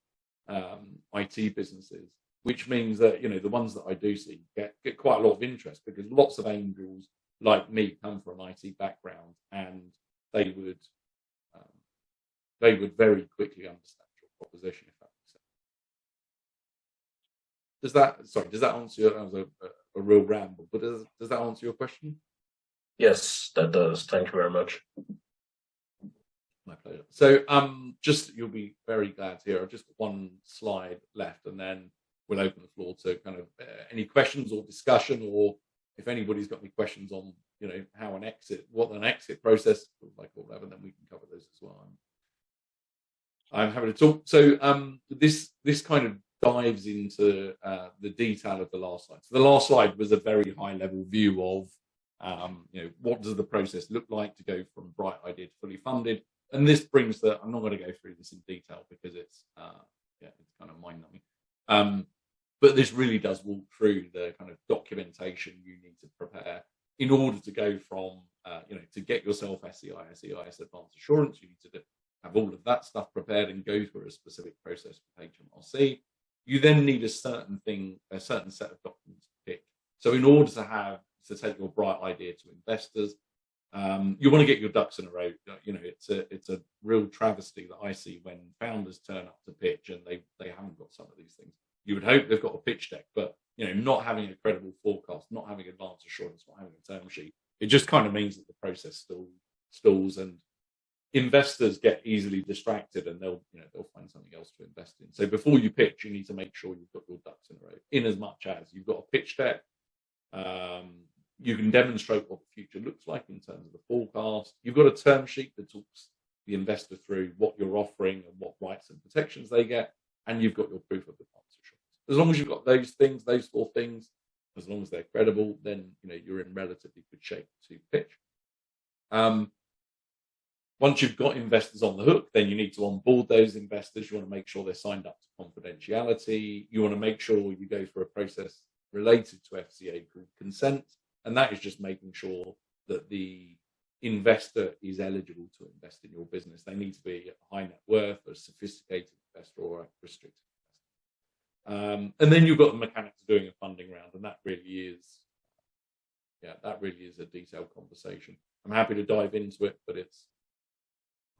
IT businesses, which means that the ones that I do see get quite a lot of interest, because lots of angels like me come from an IT background, and they would very quickly understand your proposition, if that makes sense. Does that answer your, that was a real ramble, but does that answer your question? Yes, that does. Thank you very much. My pleasure. So you'll be very glad to hear I've just got one slide left, and then we'll open the floor to kind of any questions or discussion, or if anybody's got any questions on what an exit process looks like or whatever, then we can cover those as well. I'm happy to talk. So this kind of dives into the detail of the last slide. So the last slide was a very high level view of what does the process look like to go from bright idea to fully funded. And this brings I'm not going to go through this in detail because it's kind of mind numbing. But this really does walk through the kind of documentation you need to prepare in order to go from, to get yourself SEIS Advanced Assurance. You need to have all of that stuff prepared and go through a specific process for HMRC. You then need a certain set of documents to pick. So in order to take your bright idea to investors, you want to get your ducks in a row. It's a real travesty that I see when founders turn up to pitch and they haven't got some of these things. You would hope they've got a pitch deck, but not having a credible forecast, not having advanced assurance, not having a term sheet, it just kind of means that the process stalls, and investors get easily distracted, and they'll find something else to invest in. So before you pitch, you need to make sure you've got your ducks in a row. In as much as you've got a pitch deck, you can demonstrate what the future looks like in terms of the forecast. You've got a term sheet that talks the investor through what you're offering and what rights and protections they get, and you've got your proof of advanced assurance. As long as you've got those four things, as long as they're credible, then you're in relatively good shape to pitch. Once you've got investors on the hook, then you need to onboard those investors. You want to make sure they're signed up to confidentiality. You want to make sure you go through a process related to FCA called consent. And that is just making sure that the investor is eligible to invest in your business. They need to be a high net worth, a sophisticated investor, or a restricted investor. And then you've got the mechanics of doing a funding round, and that really is a detailed conversation. I'm happy to dive into it, but it's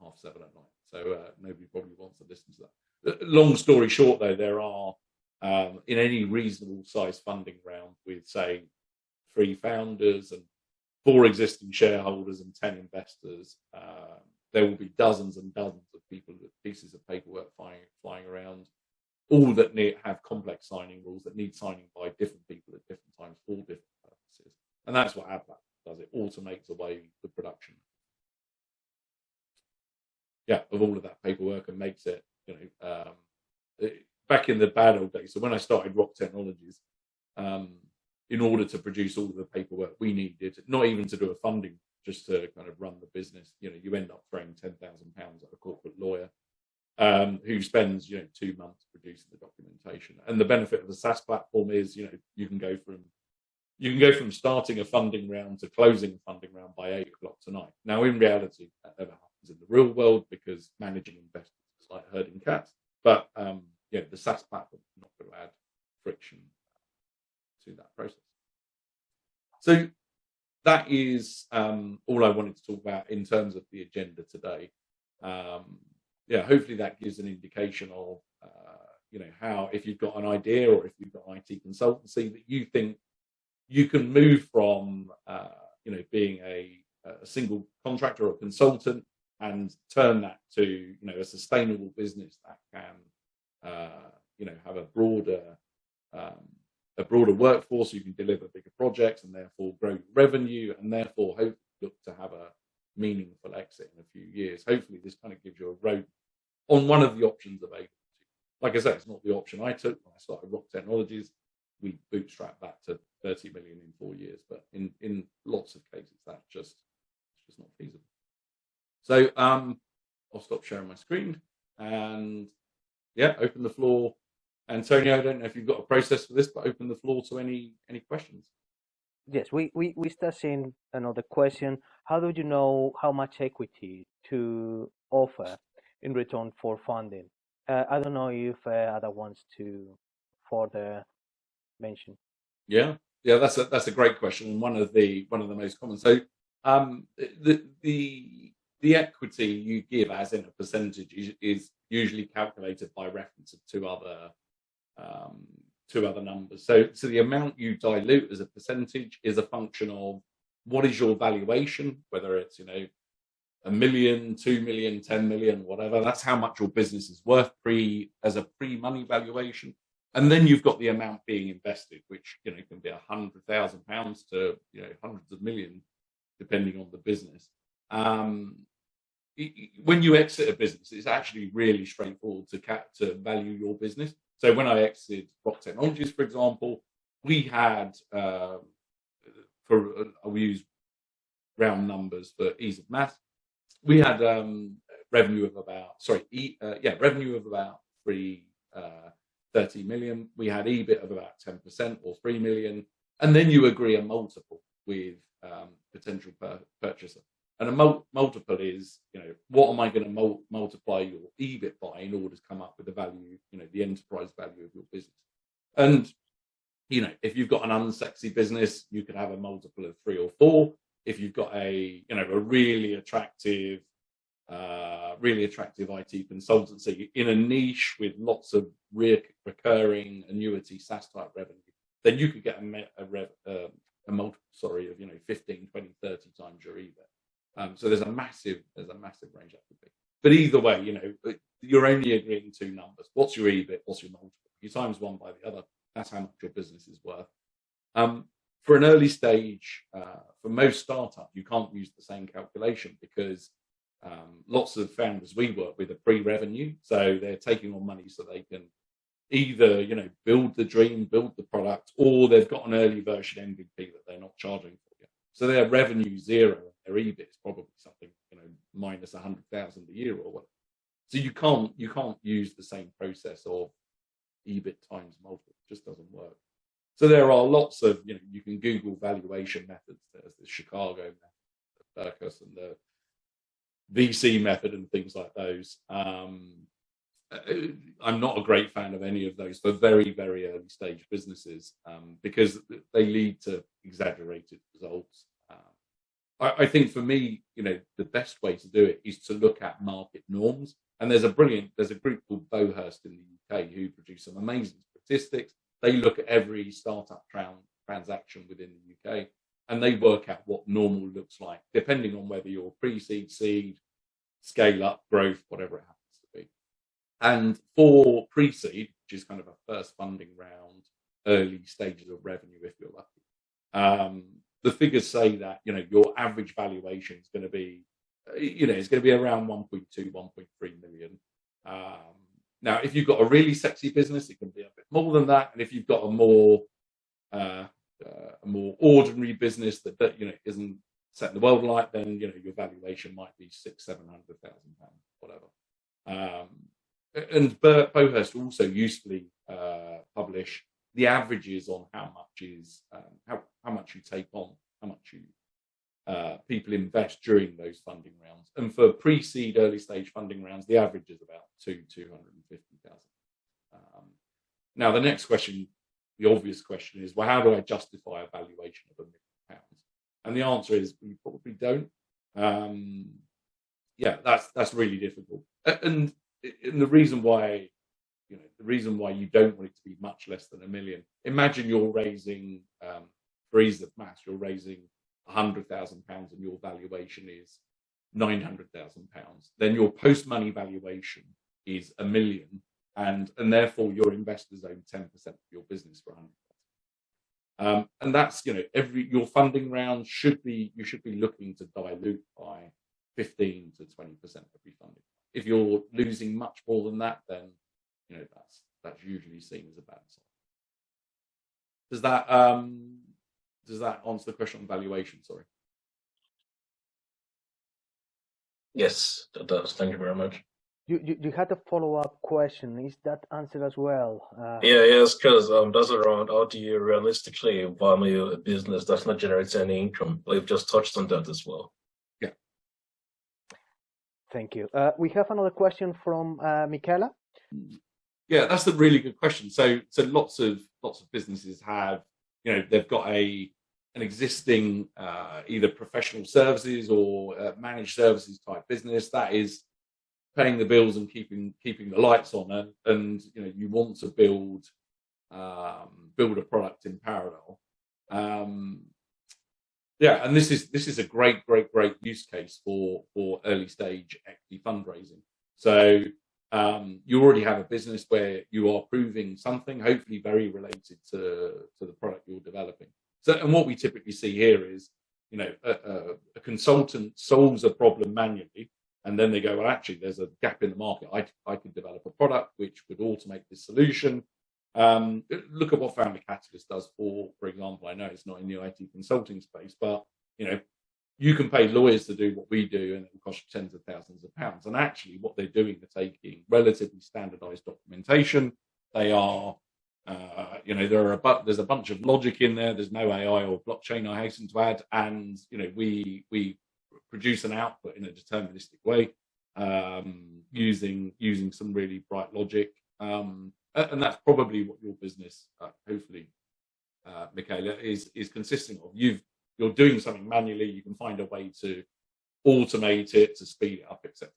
7:30 at night, so nobody probably wants to listen to that. Long story short, though, there are in any reasonable size funding round with, say, 3 founders and 4 existing shareholders and 10 investors, there will be dozens and dozens of people with pieces of paperwork flying around, all that have complex signing rules that need signing by different people at different times for different purposes. And that's what our platform does. It automates away the production of all of that paperwork and makes it, back in the bad old days. So when I started Roc Technologies, in order to produce all of the paperwork we needed, not even to do a funding, just to kind of run the business, you end up throwing £10,000 at a corporate lawyer who spends 2 months producing the documentation. And the benefit of the SaaS platform is you can go from starting a funding round to closing a funding round by 8 o'clock tonight. Now, in reality, that never happens in the real world because managing investors is like herding cats. But the SaaS platform is not going to add friction to that process. So that is all I wanted to talk about in terms of the agenda today. yeah, hopefully that gives an indication of, how, if you've got an idea or if you've got IT consultancy that you think you can move from, being a single contractor or consultant and turn that to, a sustainable business that can, have a broader workforce. You can deliver bigger projects and therefore grow your revenue and therefore hope look to have a meaningful exit in a few years. Hopefully this kind of gives you a road on one of the options available to you. Like I said, it's not the option I took when I started Roc Technologies. We bootstrapped that to 30 million in 4 years, but in lots of cases that's just not feasible. So I'll stop sharing my screen and open the floor. Antonio, I don't know if you've got a process for this, but open the floor to any questions. Yes, we start seeing another question. How do you know how much equity to offer in return for funding? I don't know if other wants to further mention. Yeah, that's a great question, and one of the most common. So the equity you give as in a percentage is usually calculated by reference to two other numbers. So the amount you dilute as a percentage is a function of what is your valuation, whether it's $1 million, 2 million, 10 million, whatever. That's how much your business is worth as a pre-money valuation. And then you've got the amount being invested, which can be £100,000 to hundreds of millions, depending on the business. When you exit a business, it's actually really straightforward to value your business. So when I exited Roc Technologies, for example, we had we use round numbers for ease of math. We had revenue of about 30 million. We had EBIT of about 10% or 3 million, and then you agree a multiple with potential purchaser. And a multiple is, what am I going to multiply your EBIT by in order to come up with the value, the enterprise value of your business. And, if you've got an unsexy business, you could have a multiple of 3 or 4. If you've got a really attractive IT consultancy in a niche with lots of recurring annuity SaaS type revenue, then you could get a multiple, of 15, 20, 30 times your EBIT. So there's a massive range that could be. But either way, you're only agreeing two numbers. What's your EBIT? What's your multiple? You times one by the other. That's how much your business is worth. For an early stage, for most startups, you can't use the same calculation because lots of founders we work with are pre-revenue, so they're taking on money so they can either build the dream, build the product, or they've got an early version MVP that they're not charging for yet. So their revenue zero, their EBIT is probably something minus 100,000 a year or whatever. So you can't use the same process of EBIT times multiple. It just doesn't work. So there are lots of you can Google valuation methods. There's the Chicago method, the Berkus, and the VC method, and things like those. I'm not a great fan of any of those for very, very early stage businesses because they lead to exaggerated results. I think for me, the best way to do it is to look at market norms. And there's a group called Bowhurst in the UK who produce some amazing statistics. They look at every startup transaction within the UK, and they work out what normal looks like, depending on whether you're pre-seed, seed, scale up, growth, whatever it happens to be. And for pre-seed, which is kind of a first funding round, early stages of revenue, if you're lucky, the figures say that your average valuation is going to be, it's going to be around 1.2, 1.3 million. Now, if you've got a really sexy business, it can be a bit more than that. And if you've got a more ordinary business that isn't setting the world alight, then your valuation might be 600,000-700,000 pounds, whatever. And Bowhurst also usefully publish the averages on how much you take on, how much people invest during those funding rounds. And for pre-seed, early stage funding rounds, the average is about 250,000. Now, the next question, the obvious question is, well, how do I justify a valuation of £1 million? And the answer is, you probably don't. That's really difficult. And and the reason why, the reason why you don't want it to be much less than $1 million. Imagine you're raising, for ease of maths, you're raising £100,000 and your valuation is £900,000. Then your post-money valuation is $1 million, and therefore your investors own 10% of your business for 100,000. And that's, your funding round you should be looking to dilute by 15 to 20% every funding. If you're losing much more than that, then that's usually seen as a bad sign. Does that answer the question on valuation? Sorry. Yes, that does. Thank you very much. You had a follow-up question. Is that answered as well? Yes, because that's around how do you realistically value a business that's not generating any income? We've just touched on that as well. Yeah. Thank you. We have another question from Michaela. Yeah, that's a really good question. So lots of businesses have, they've got an existing either professional services or managed services type business that is paying the bills and keeping the lights on, and you want to build a product in parallel. Yeah, and this is a great use case for early stage equity fundraising. So you already have a business where you are proving something, hopefully very related to the product you're developing. So, and what we typically see here is, a consultant solves a problem manually, and then they go, well, actually, there's a gap in the market. I could develop a product which would automate this solution. Look at what Founder Catalyst does for example. I know it's not in the IT consulting space, but you can pay lawyers to do what we do, and it will cost you tens of thousands of pounds. And actually, what they're doing, they're taking relatively standardized documentation. They are, there's a bunch of logic in there. There's no AI or blockchain, I hasten to add, and we produce an output in a deterministic way, using some really bright logic, and that's probably what your business, hopefully, Michaela, is consisting of. You're doing something manually. You can find a way to automate it, to speed it up, etc.,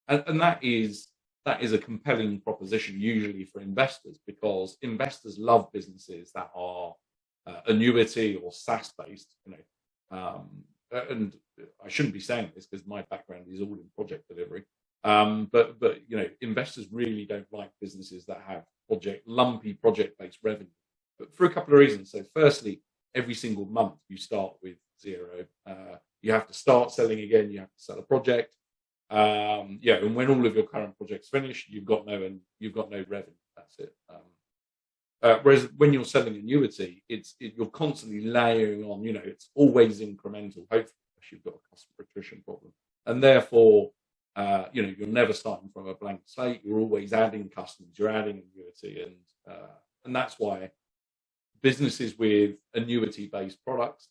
etc. And that is a compelling proposition usually for investors, because investors love businesses that are annuity or SaaS based. And I shouldn't be saying this because my background is all in project delivery. But investors really don't like businesses that have lumpy project-based revenue, but for a couple of reasons. So firstly, every single month you start with zero. You have to start selling again. You have to sell a project. And when all of your current projects finish, you've got no revenue. That's it. Whereas when you're selling annuity, you're constantly layering on. It's always incremental. Hopefully, you've got a customer attrition problem, and therefore, you're never starting from a blank slate. You're always adding customers. You're adding annuity, and that's why businesses with annuity-based products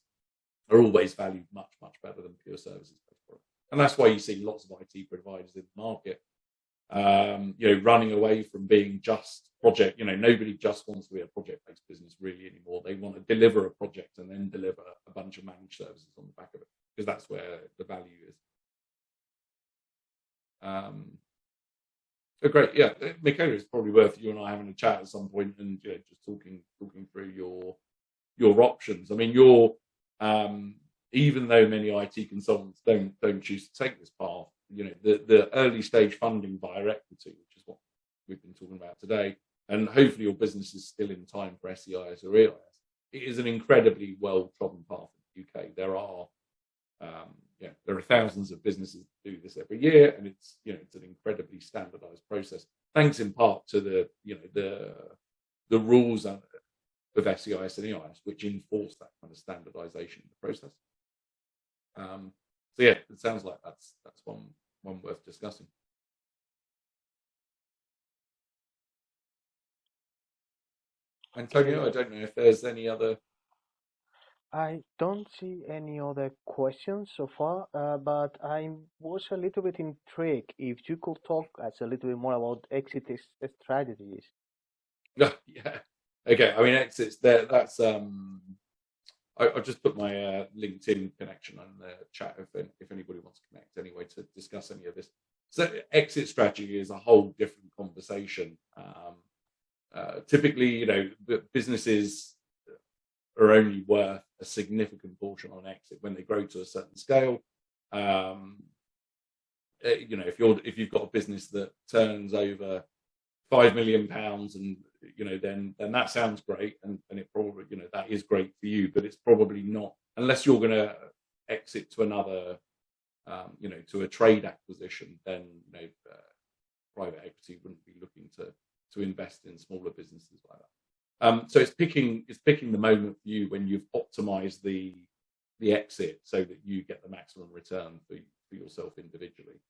are always valued much better than pure services-based products. And that's why you see lots of IT providers in the market, running away from being just project. Nobody just wants to be a project-based business really anymore. They want to deliver a project and then deliver a bunch of managed services on the back of it, because that's where the value is. So great, yeah, Michaela, it's probably worth you and I having a chat at some point and just talking through your options. I mean, even though many IT consultants don't choose to take this path, the early stage funding via equity, which is what we've been talking about today, and hopefully your business is still in time for SEIS or EIS. It is an incredibly well trodden path in the UK. There are thousands of businesses that do this every year, and it's an incredibly standardized process, thanks in part to the rules of SEIS and EIS, which enforce that kind of standardization in the process. So yeah, it sounds like that's one worth discussing. Antonio, I don't know if there's any other. I don't see any other questions so far, but I was a little bit intrigued if you could talk us a little bit more about exit strategies. Yeah. Okay. I mean, exits there. That's I've just put my LinkedIn connection on the chat if anybody wants to connect anyway to discuss any of this. So exit strategy is a whole different conversation. Typically, businesses are only worth a significant portion on exit when they grow to a certain scale. If you've got a business that turns over £5 million, and then that sounds great, and it probably that is great for you, but it's probably not, unless you're going to exit to another to a trade acquisition. Then private equity wouldn't be looking to invest in smaller businesses like that. So it's picking the moment for you when you've optimized the exit so that you get the maximum return for yourself individually.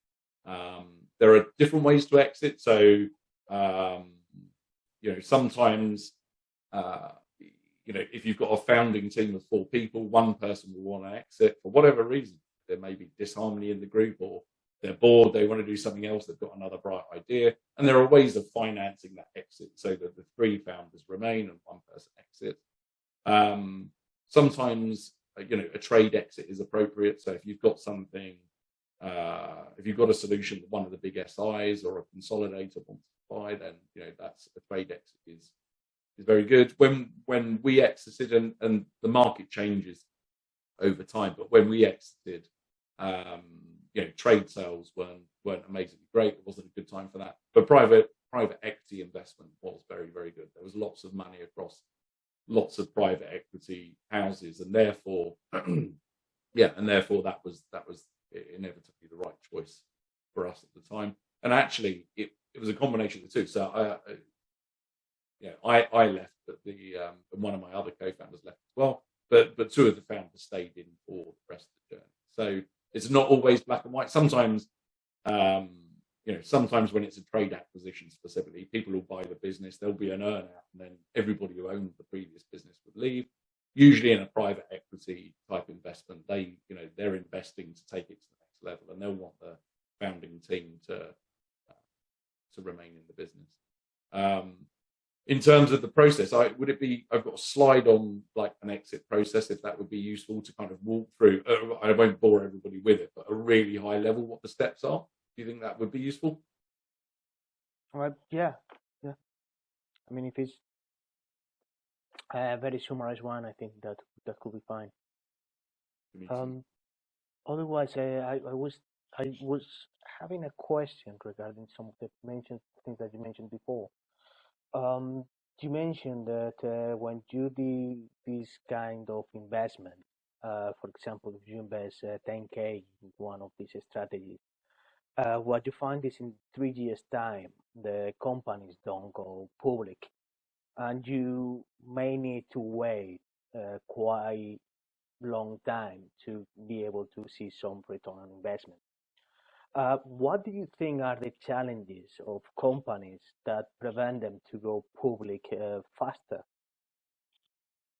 There are different ways to exit. So sometimes if you've got a founding team of 4 people, one person will want to exit for whatever reason. There may be disharmony in the group, or they're bored, they want to do something else, they've got another bright idea, and there are ways of financing that exit so that the 3 founders remain and one person exits. Sometimes a trade exit is appropriate. So if you've got something, if you've got a solution that one of the big SIs or a consolidator wants to buy, then that's a trade exit is very good. When we exited, and the market changes over time, but when we exited, trade sales weren't amazingly great. It wasn't a good time for that. But private equity investment was very, very good. There was lots of money across lots of private equity houses, and therefore, therefore that was inevitably the right choice for us at the time. And actually, it was a combination of the two. So I left, but and one of my other co-founders left as well. But 2 of the founders stayed in for the rest of the journey. So it's not always black and white. Sometimes, sometimes when it's a trade acquisition specifically, people will buy the business, there'll be an earn out, and then everybody who owned the previous business would leave. Usually in a private equity type investment, they're investing to take it to the next level, and they'll want the founding team to remain in the business. In terms of the process, I've got a slide on like an exit process, if that would be useful to kind of walk through. I won't bore everybody with it, but a really high level, what the steps are. Do you think that would be useful? All right. Yeah. I mean, if it's a very summarized one, I think that could be fine. Otherwise, I was having a question regarding some of the things that you mentioned before. You mentioned that when you do this kind of investment, for example, if you invest 10K in one of these strategies, what you find is in 3 years' time, the companies don't go public, and you may need to wait quite long time to be able to see some return on investment. What do you think are the challenges of companies that prevent them to go public faster?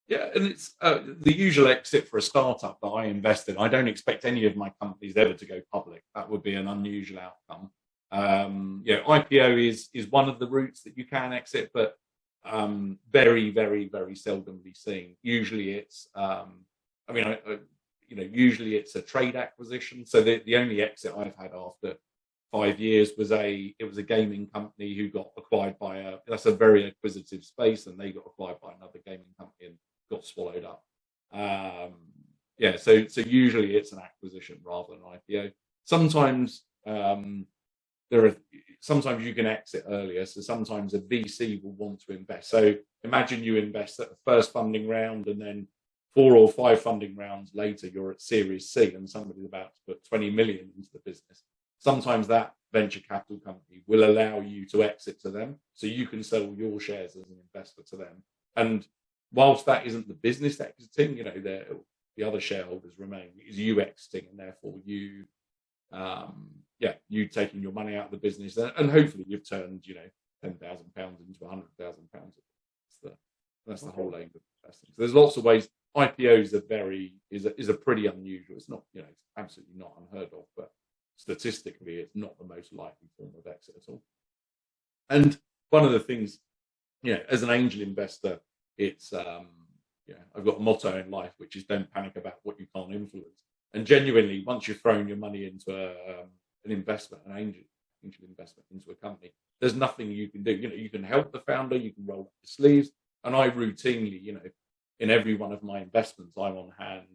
Yeah, and it's the usual exit for a startup that I invest in. I don't expect any of my companies ever to go public. That would be an unusual outcome. IPO is one of the routes that you can exit, but very, very, very seldomly seen. Usually it's, usually it's a trade acquisition. So the only exit I've had after 5 years was a gaming company who got acquired by that's a very acquisitive space, and they got acquired by another gaming company and got swallowed up. So usually it's an acquisition rather than an IPO. Sometimes sometimes you can exit earlier. So sometimes a VC will want to invest. So imagine you invest at the first funding round, and then 4 or 5 funding rounds later, you're at Series C, and somebody's about to put 20 million into the business. Sometimes that venture capital company will allow you to exit to them, so you can sell your shares as an investor to them. And whilst that isn't the business exiting, the other shareholders remain. It is you exiting, and therefore you taking your money out of the business, and hopefully you've turned £10,000 into £100,000. That's the whole aim of investing. So there's lots of ways. IPOs is a pretty unusual. It's not it's absolutely not unheard of, but statistically it's not the most likely form of exit at all. And one of the things, as an angel investor, it's I've got a motto in life, which is don't panic about what you can't influence. And genuinely, once you've thrown your money into an investment, an angel investment into a company. There's nothing you can do. You can help the founder, you can roll up the sleeves, and I routinely, in every one of my investments, I'm on hand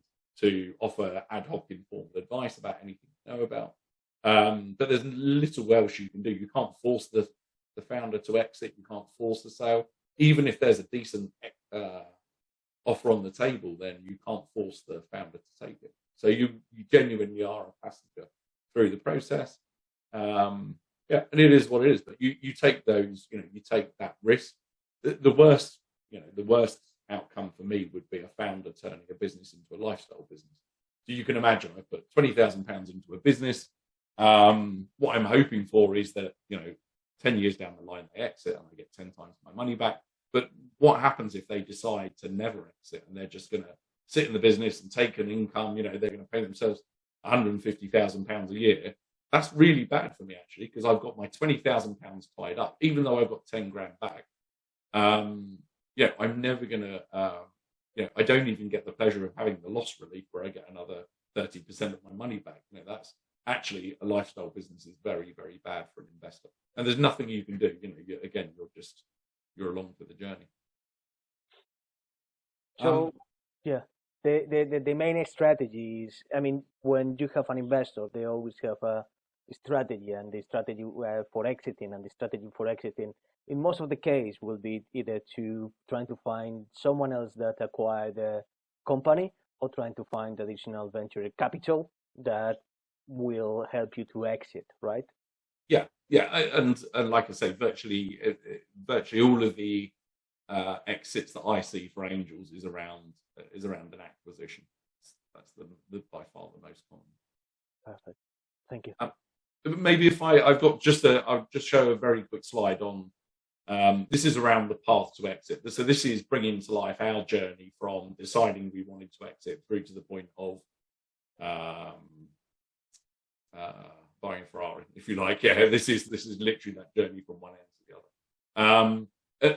to offer ad hoc informed advice about anything you know about. But there's little else you can do. You can't force the founder to exit. You can't force the sale. Even if there's a decent offer on the table, then you can't force the founder to take it. So you genuinely are a passenger through the process. And it is what it is. But you take those, you take that risk. The worst outcome for me would be a founder turning a business into a lifestyle business. So you can imagine I put £20,000 into a business. What I'm hoping for is that 10 years down the line they exit and I get 10 times my money back. But what happens if they decide to never exit and they're just going to sit in the business and take an income? They're going to pay themselves £150,000 a year. That's really bad for me actually, because I've got my £20,000 tied up, even though I've got 10 grand back. I'm never going to. I don't even get the pleasure of having the loss relief where I get another 30% of my money back. That's actually a lifestyle business is very, very bad for an investor, and there's nothing you can do. You're along for the journey. So the main strategy is, when you have an investor, they always have a strategy, and the strategy for exiting, and the strategy for exiting in most of the case will be either to trying to find someone else that acquired the company, or trying to find additional venture capital that will help you to exit, right? And like I say, virtually all of the exits that I see for angels is around an acquisition. That's the by far the most common. Perfect. Thank you. Maybe if I'll just show a very quick slide on. This is around the path to exit. So this is bringing to life our journey from deciding we wanted to exit through to the point of buying Ferrari, if you like. This is literally that journey from one end to the other.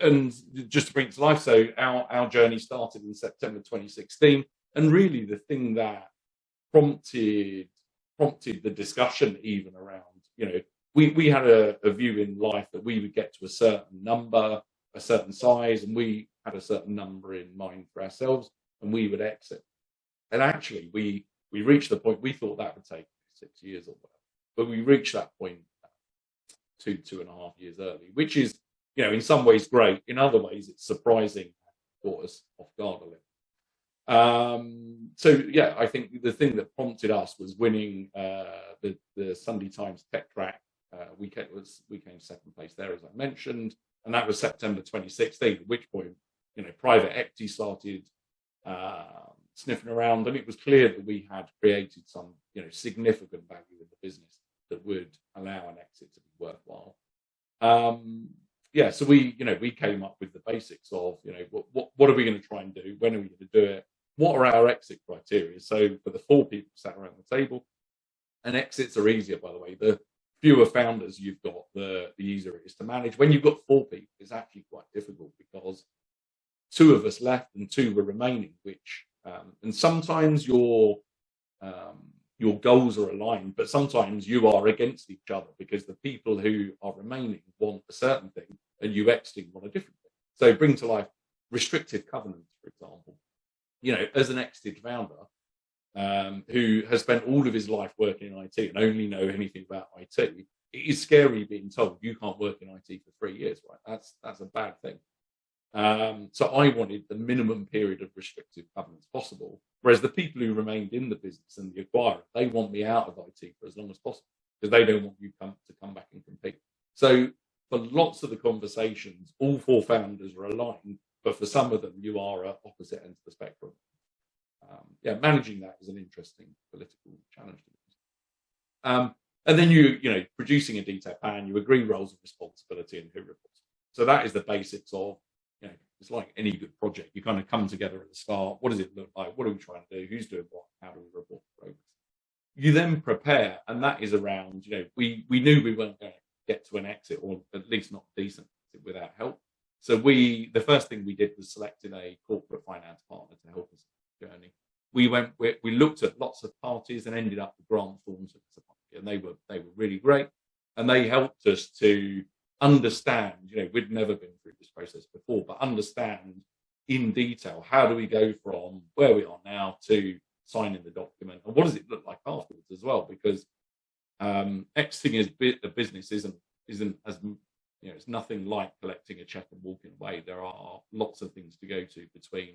And just to bring it to life, so our journey started in September 2016, and really the thing that prompted the discussion even around, we had a view in life that we would get to a certain number, a certain size, and we had a certain number in mind for ourselves, and we would exit. And actually, we reached the point, we thought that would take 6 years or whatever, but we reached that point 2.5 years early, which is, in some ways great. In other ways, it's surprising, caught us off guard a little. I think the thing that prompted us was winning the Sunday Times Tech Track. We came second place there, as I mentioned, and that was September 2016. At which point, private equity started sniffing around, and it was clear that we had created some, significant value in the business that would allow an exit to be worthwhile. So we came up with the basics of, what are we going to try and do? When are we going to do it? What are our exit criteria? So for the 4 people sat around the table, and exits are easier, by the way. The fewer founders you've got, the easier it is to manage. When you've got 4 people, it's actually quite difficult because 2 of us left and 2 were remaining, which and sometimes your goals are aligned, but sometimes you are against each other because the people who are remaining want a certain thing and you exiting want a different thing. So bring to life restrictive covenants, for example. As an exited founder who has spent all of his life working in IT and only know anything about IT, it is scary being told you can't work in IT for 3 years, right? That's a bad thing. So I wanted the minimum period of restrictive covenants possible, whereas the people who remained in the business and the acquirer, they want me out of IT for as long as possible because they don't want you to come back and compete. So for lots of the conversations, all 4 founders are aligned, but for some of them, you are at opposite ends of the spectrum. Managing that is an interesting political challenge. And then producing a detailed plan, you agree roles of responsibility and who reports. So that is the basics of, it's like any good project. You kind of come together at the start. What does it look like? What are we trying to do? Who's doing what? How do we report progress? You then prepare, and that is around, we knew we weren't going to get to an exit, or at least not decent exit, without help. So the first thing we did was selected a corporate finance partner to help us on the journey. We looked at lots of parties and ended up with Grant Thornton as a party, and they were really great. and they helped us to understand, we'd never been through this process before, but understand in detail, how do we go from where we are now to signing the document, and what does it look like afterwards as well? Because exiting a business isn't as, it's nothing like collecting a check and walking away. There are lots of things to go to between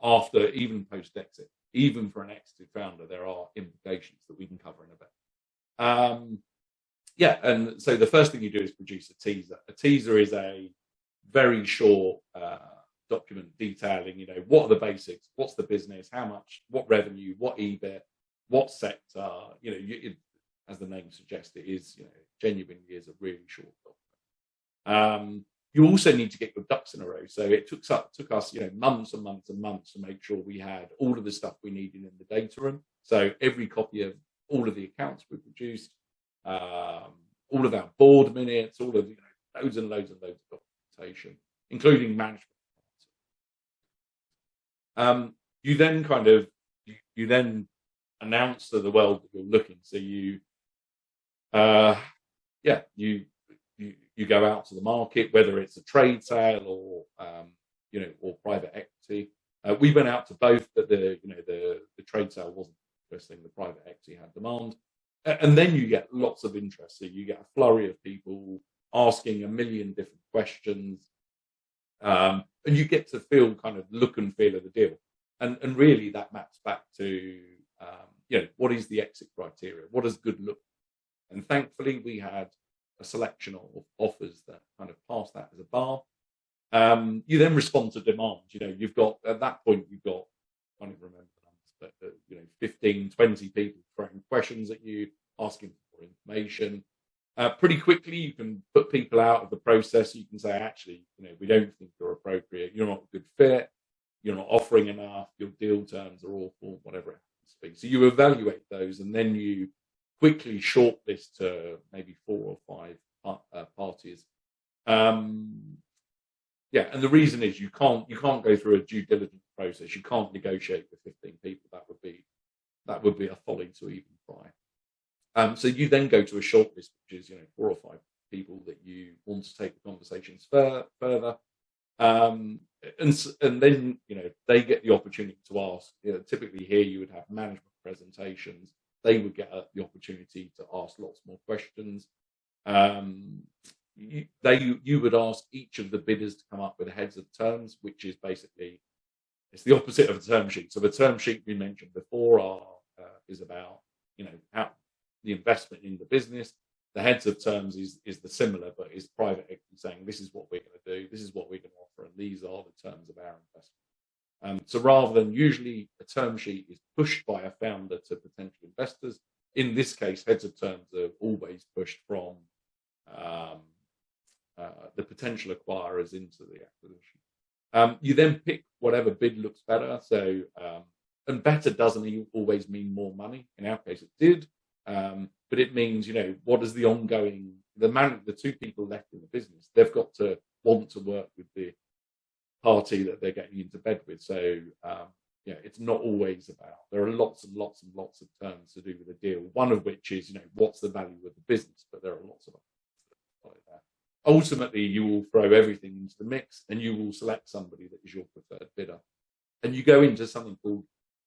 after, even post exit, even for an exited founder, there are implications that we can cover in a bit. And so the first thing you do is produce a teaser. A teaser is a very short document detailing, what are the basics, what's the business, how much, what revenue, what EBIT, what sector, as the name suggests, it is, genuinely is a really short document. You also need to get your ducks in a row. So it took us, months and months and months to make sure we had all of the stuff we needed in the data room. So every copy of all of the accounts we produced, all of our board minutes, all of loads and loads and loads of documentation, including management. You then you then announce to the world that you're looking. So you go out to the market, whether it's a trade sale or or private equity. We went out to both, but the trade sale wasn't the first thing. The private equity had demand, and then you get lots of interest. So you get a flurry of people asking a million different questions, and you get to feel kind of look and feel of the deal. And really that maps back to what is the exit criteria? What does good look like? And thankfully we had a selection of offers that kind of passed that as a bar. You then respond to demand. You've got, at that point, I can't even remember the numbers, but 15, 20 people throwing questions at you, asking for information. Pretty quickly, you can put people out of the process. You can say, actually, we don't think you're appropriate. You're not a good fit. You're not offering enough. Your deal terms are awful, whatever it happens to be. So you evaluate those, and then you quickly shortlist to maybe 4 or 5 parties. And the reason is you can't go through a due diligence process. You can't negotiate with 15 people. That would be a folly to even try. So you then go to a shortlist, which is 4 or 5 people that you want to take the conversations further. And then they get the opportunity to ask. Typically here you would have management presentations. They would get the opportunity to ask lots more questions. You would ask each of the bidders to come up with a heads of terms, which is basically, it's the opposite of a term sheet. So the term sheet we mentioned before is about how the investment in the business. The heads of terms is the similar, but is private equity saying this is what we're going to do, this is what we're going to offer, and these are the terms of our investment. So rather than usually a term sheet is pushed by a founder to potential investors, in this case, heads of terms are always pushed from the potential acquirers into the acquisition. You then pick whatever bid looks better. So, and better doesn't always mean more money. In our case, it did. But it means, what is the ongoing, the 2 people left in the business, they've got to want to work with the party that they're getting into bed with. So, it's not always about, there are lots and lots and lots of terms to do with a deal. One of which is, what's the value of the business? But there are lots of others like that. Ultimately, you will throw everything into the mix and you will select somebody that is your preferred bidder. And you go into something called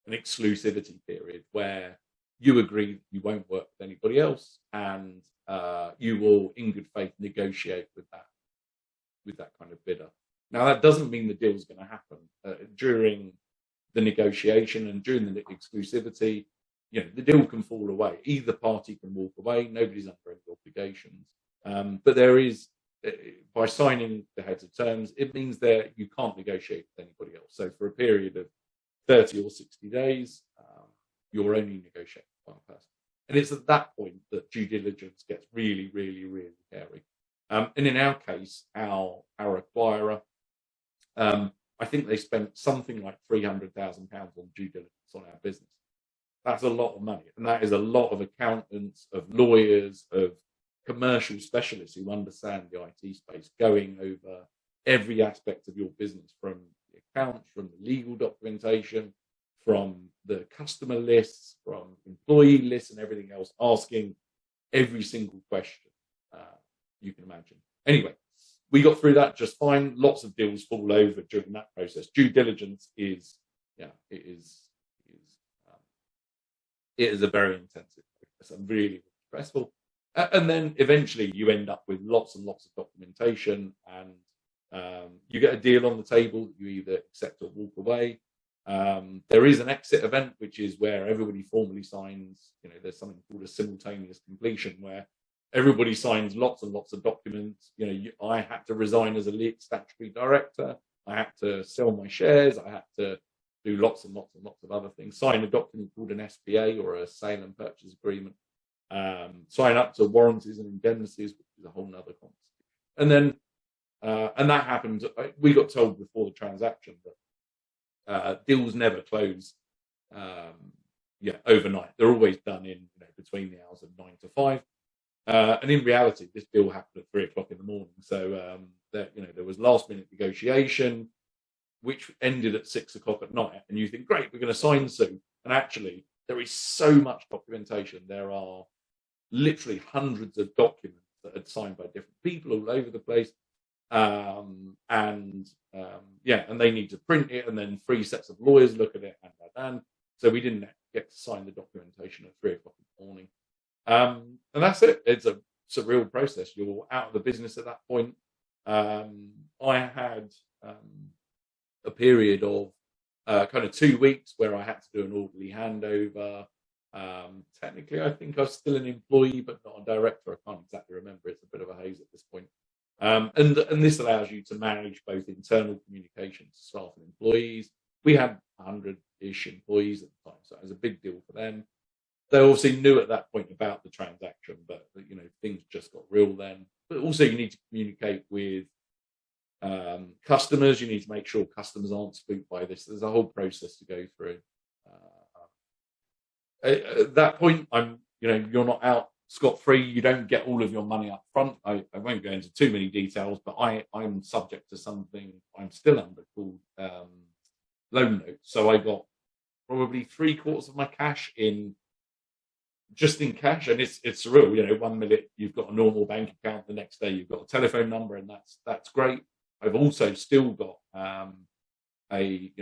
an exclusivity period where you agree you won't work with anybody else, and you will, in good faith, negotiate with that kind of bidder. Now, that doesn't mean the deal is going to happen. During the negotiation and during the exclusivity, the deal can fall away. Either party can walk away. Nobody's under any obligations. But there is, by signing the heads of terms, it means that you can't negotiate with anybody else. So for a period of 30 or 60 days, you're only negotiating with one person. And it's at that point that due diligence gets really, really, really hairy. And in our case, our acquirer, I think they spent something like £300,000 on due diligence on our business. That's a lot of money. And that is a lot of accountants, of lawyers, of commercial specialists who understand the IT space, going over every aspect of your business, from the accounts, from the legal documentation, from the customer lists, from employee lists and everything else, asking every single question you can imagine. Anyway, we got through that just fine. Lots of deals fall over during that process. Due diligence is, it is a very intensive process and really stressful. And then eventually you end up with lots and lots of documentation, and you get a deal on the table that you either accept or walk away. There is an exit event, which is where everybody formally signs. There's something called a simultaneous completion, where everybody signs lots and lots of documents. I had to resign as a statutory director. I had to sell my shares. I had to do lots and lots and lots of other things. Sign a document called an SPA, or a sale and purchase agreement. Sign up to warranties and indemnities, which is a whole nother conversation. And then, and that happened. We got told before the transaction that deals never close overnight. They're always done in between the hours of 9 to 5. And in reality, this deal happened at 3 o'clock in the morning. So there was last minute negotiation, which ended at 6 o'clock at night. And you think, great, we're going to sign soon. And actually, there is so much documentation. There are literally hundreds of documents that are signed by different people all over the place. And they need to print it, and then 3 sets of lawyers look at it, and so we didn't get to sign the documentation at 3 o'clock in the morning. And that's it. It's a real process. You're out of the business at that point. I had a period of kind of 2 weeks where I had to do an orderly handover. Technically, I think I was still an employee, but not a director. I can't exactly remember. It's a bit of a haze at this point. And this allows you to manage both internal communication to staff and employees. We had 100-ish employees at the time, so it was a big deal for them. They obviously knew at that point about the transaction, but things just got real then. But also, you need to communicate with customers. You need to make sure customers aren't spooked by this. There's a whole process to go through. At that point, you're not out scot-free. You don't get all of your money up front. I won't go into too many details, but I'm subject to something I'm still under called loan notes. So I got probably 3/4 of my cash in cash, and it's surreal. 1 minute you've got a normal bank account, the next day you've got a telephone number, and that's great. I've also still got a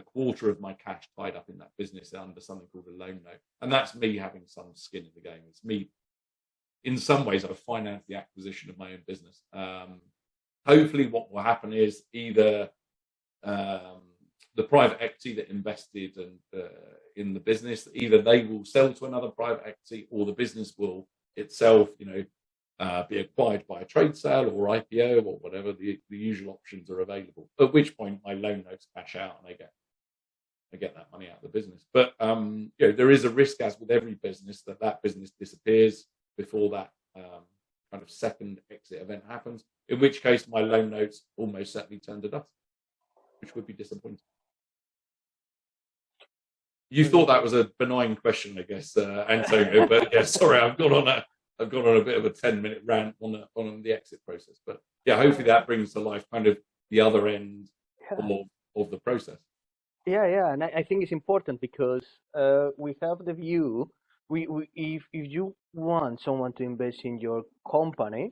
quarter of my cash tied up in that business under something called a loan note, and that's me having some skin in the game. It's me, in some ways, I've financed the acquisition of my own business. Hopefully what will happen is either the private equity that invested in the business, either they will sell to another private equity, or the business will itself be acquired by a trade sale or IPO or whatever. The usual options are available, at which point my loan notes cash out and I get that money out of the business. But there is a risk, as with every business, that business disappears before that kind of second exit event happens, in which case my loan notes almost certainly turn to dust, which would be disappointing. You thought that was a benign question, I guess, Antonio, but yeah, sorry, I've gone on a bit of a 10-minute rant on the exit process. But yeah, hopefully that brings to life kind of the other end of the process. Yeah, and I think it's important because we have the view. If you want someone to invest in your company,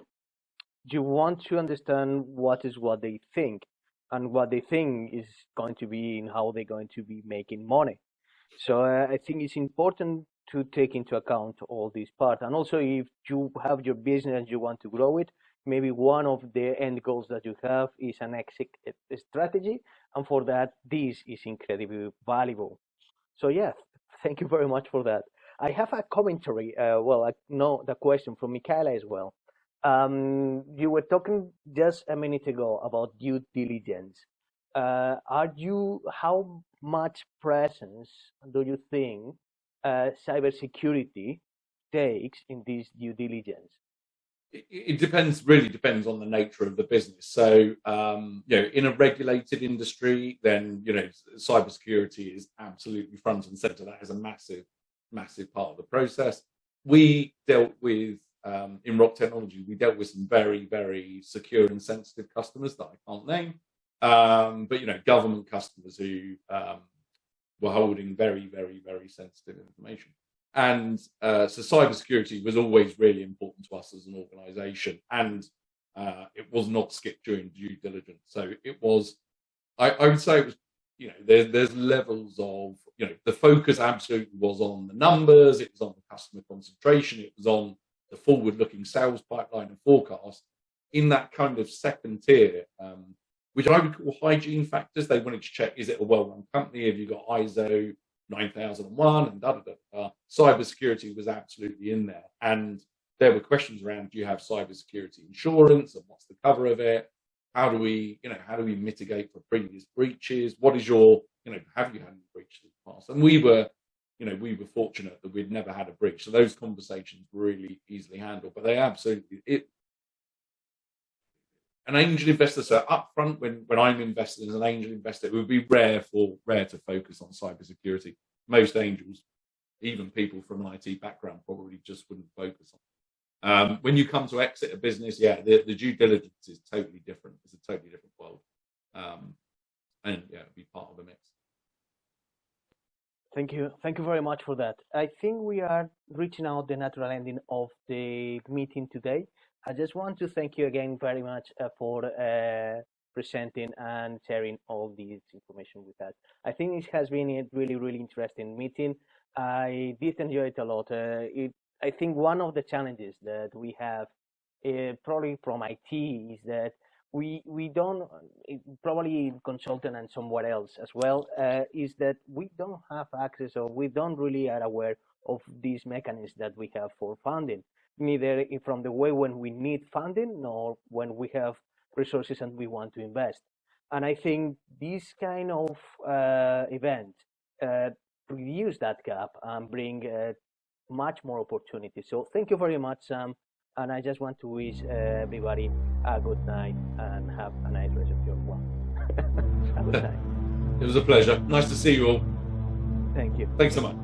you want to understand what they think, and what they think is going to be and how they're going to be making money. So I think it's important to take into account all these parts. And also, if you have your business and you want to grow it, maybe one of the end goals that you have is an exit strategy. And for that, this is incredibly valuable. So yeah, thank you very much for that. I have a commentary, I know the question from Michaela as well. You were talking just a minute ago about due diligence. How much presence do you think cybersecurity takes in this due diligence? It really depends on the nature of the business. So, in a regulated industry, then, cybersecurity is absolutely front and center. That is a massive, massive part of the process. We dealt with, in Roc Technologies, we dealt with some very, very secure and sensitive customers that I can't name. But, government customers who were holding very, very, very sensitive information. And so cybersecurity was always really important to us as an organization, and it was not skipped during due diligence. So it was, I would say it was, you know, there's levels of, you know, the focus absolutely was on the numbers, it was on the customer concentration, it was on the forward-looking sales pipeline and forecast. In that kind of second tier, which I would call hygiene factors, they wanted to check, is it a well-run company? Have you got ISO 9001 and da-da-da-da? Cybersecurity was absolutely in there. And there were questions around, do you have cybersecurity insurance, and what's the cover of it? How do we, you know, how do we mitigate for previous breaches? What is your, you know, have you had any breaches in the past? And we were, you know, we were fortunate that we'd never had a breach. So those conversations were really easily handled, but they absolutely, an angel investor, so upfront, when I'm investing as an angel investor, it would be rare to focus on cybersecurity. Most angels, even people from an IT background, probably just wouldn't focus on it. When you come to exit a business, yeah, the due diligence is totally different. It's a totally different world. And yeah, it'd be part of the mix. Thank you. Thank you very much for that. I think we are reaching out the natural ending of the meeting today. I just want to thank you again very much for presenting and sharing all this information with us. I think it has been a really, really interesting meeting. I did enjoy it a lot. I think one of the challenges that we have, probably from IT, is that we don't, probably consultant and somewhere else as well, is that we don't have access, or we don't really are aware of these mechanisms that we have for funding, neither from the way when we need funding nor when we have resources and we want to invest. And I think this kind of event reduce that gap and bring much more opportunity. So thank you very much, Sam. And I just want to wish everybody a good night and have a nice rest of your one. A good night. It was a pleasure. Nice to see you all. Thank you. Thanks so much.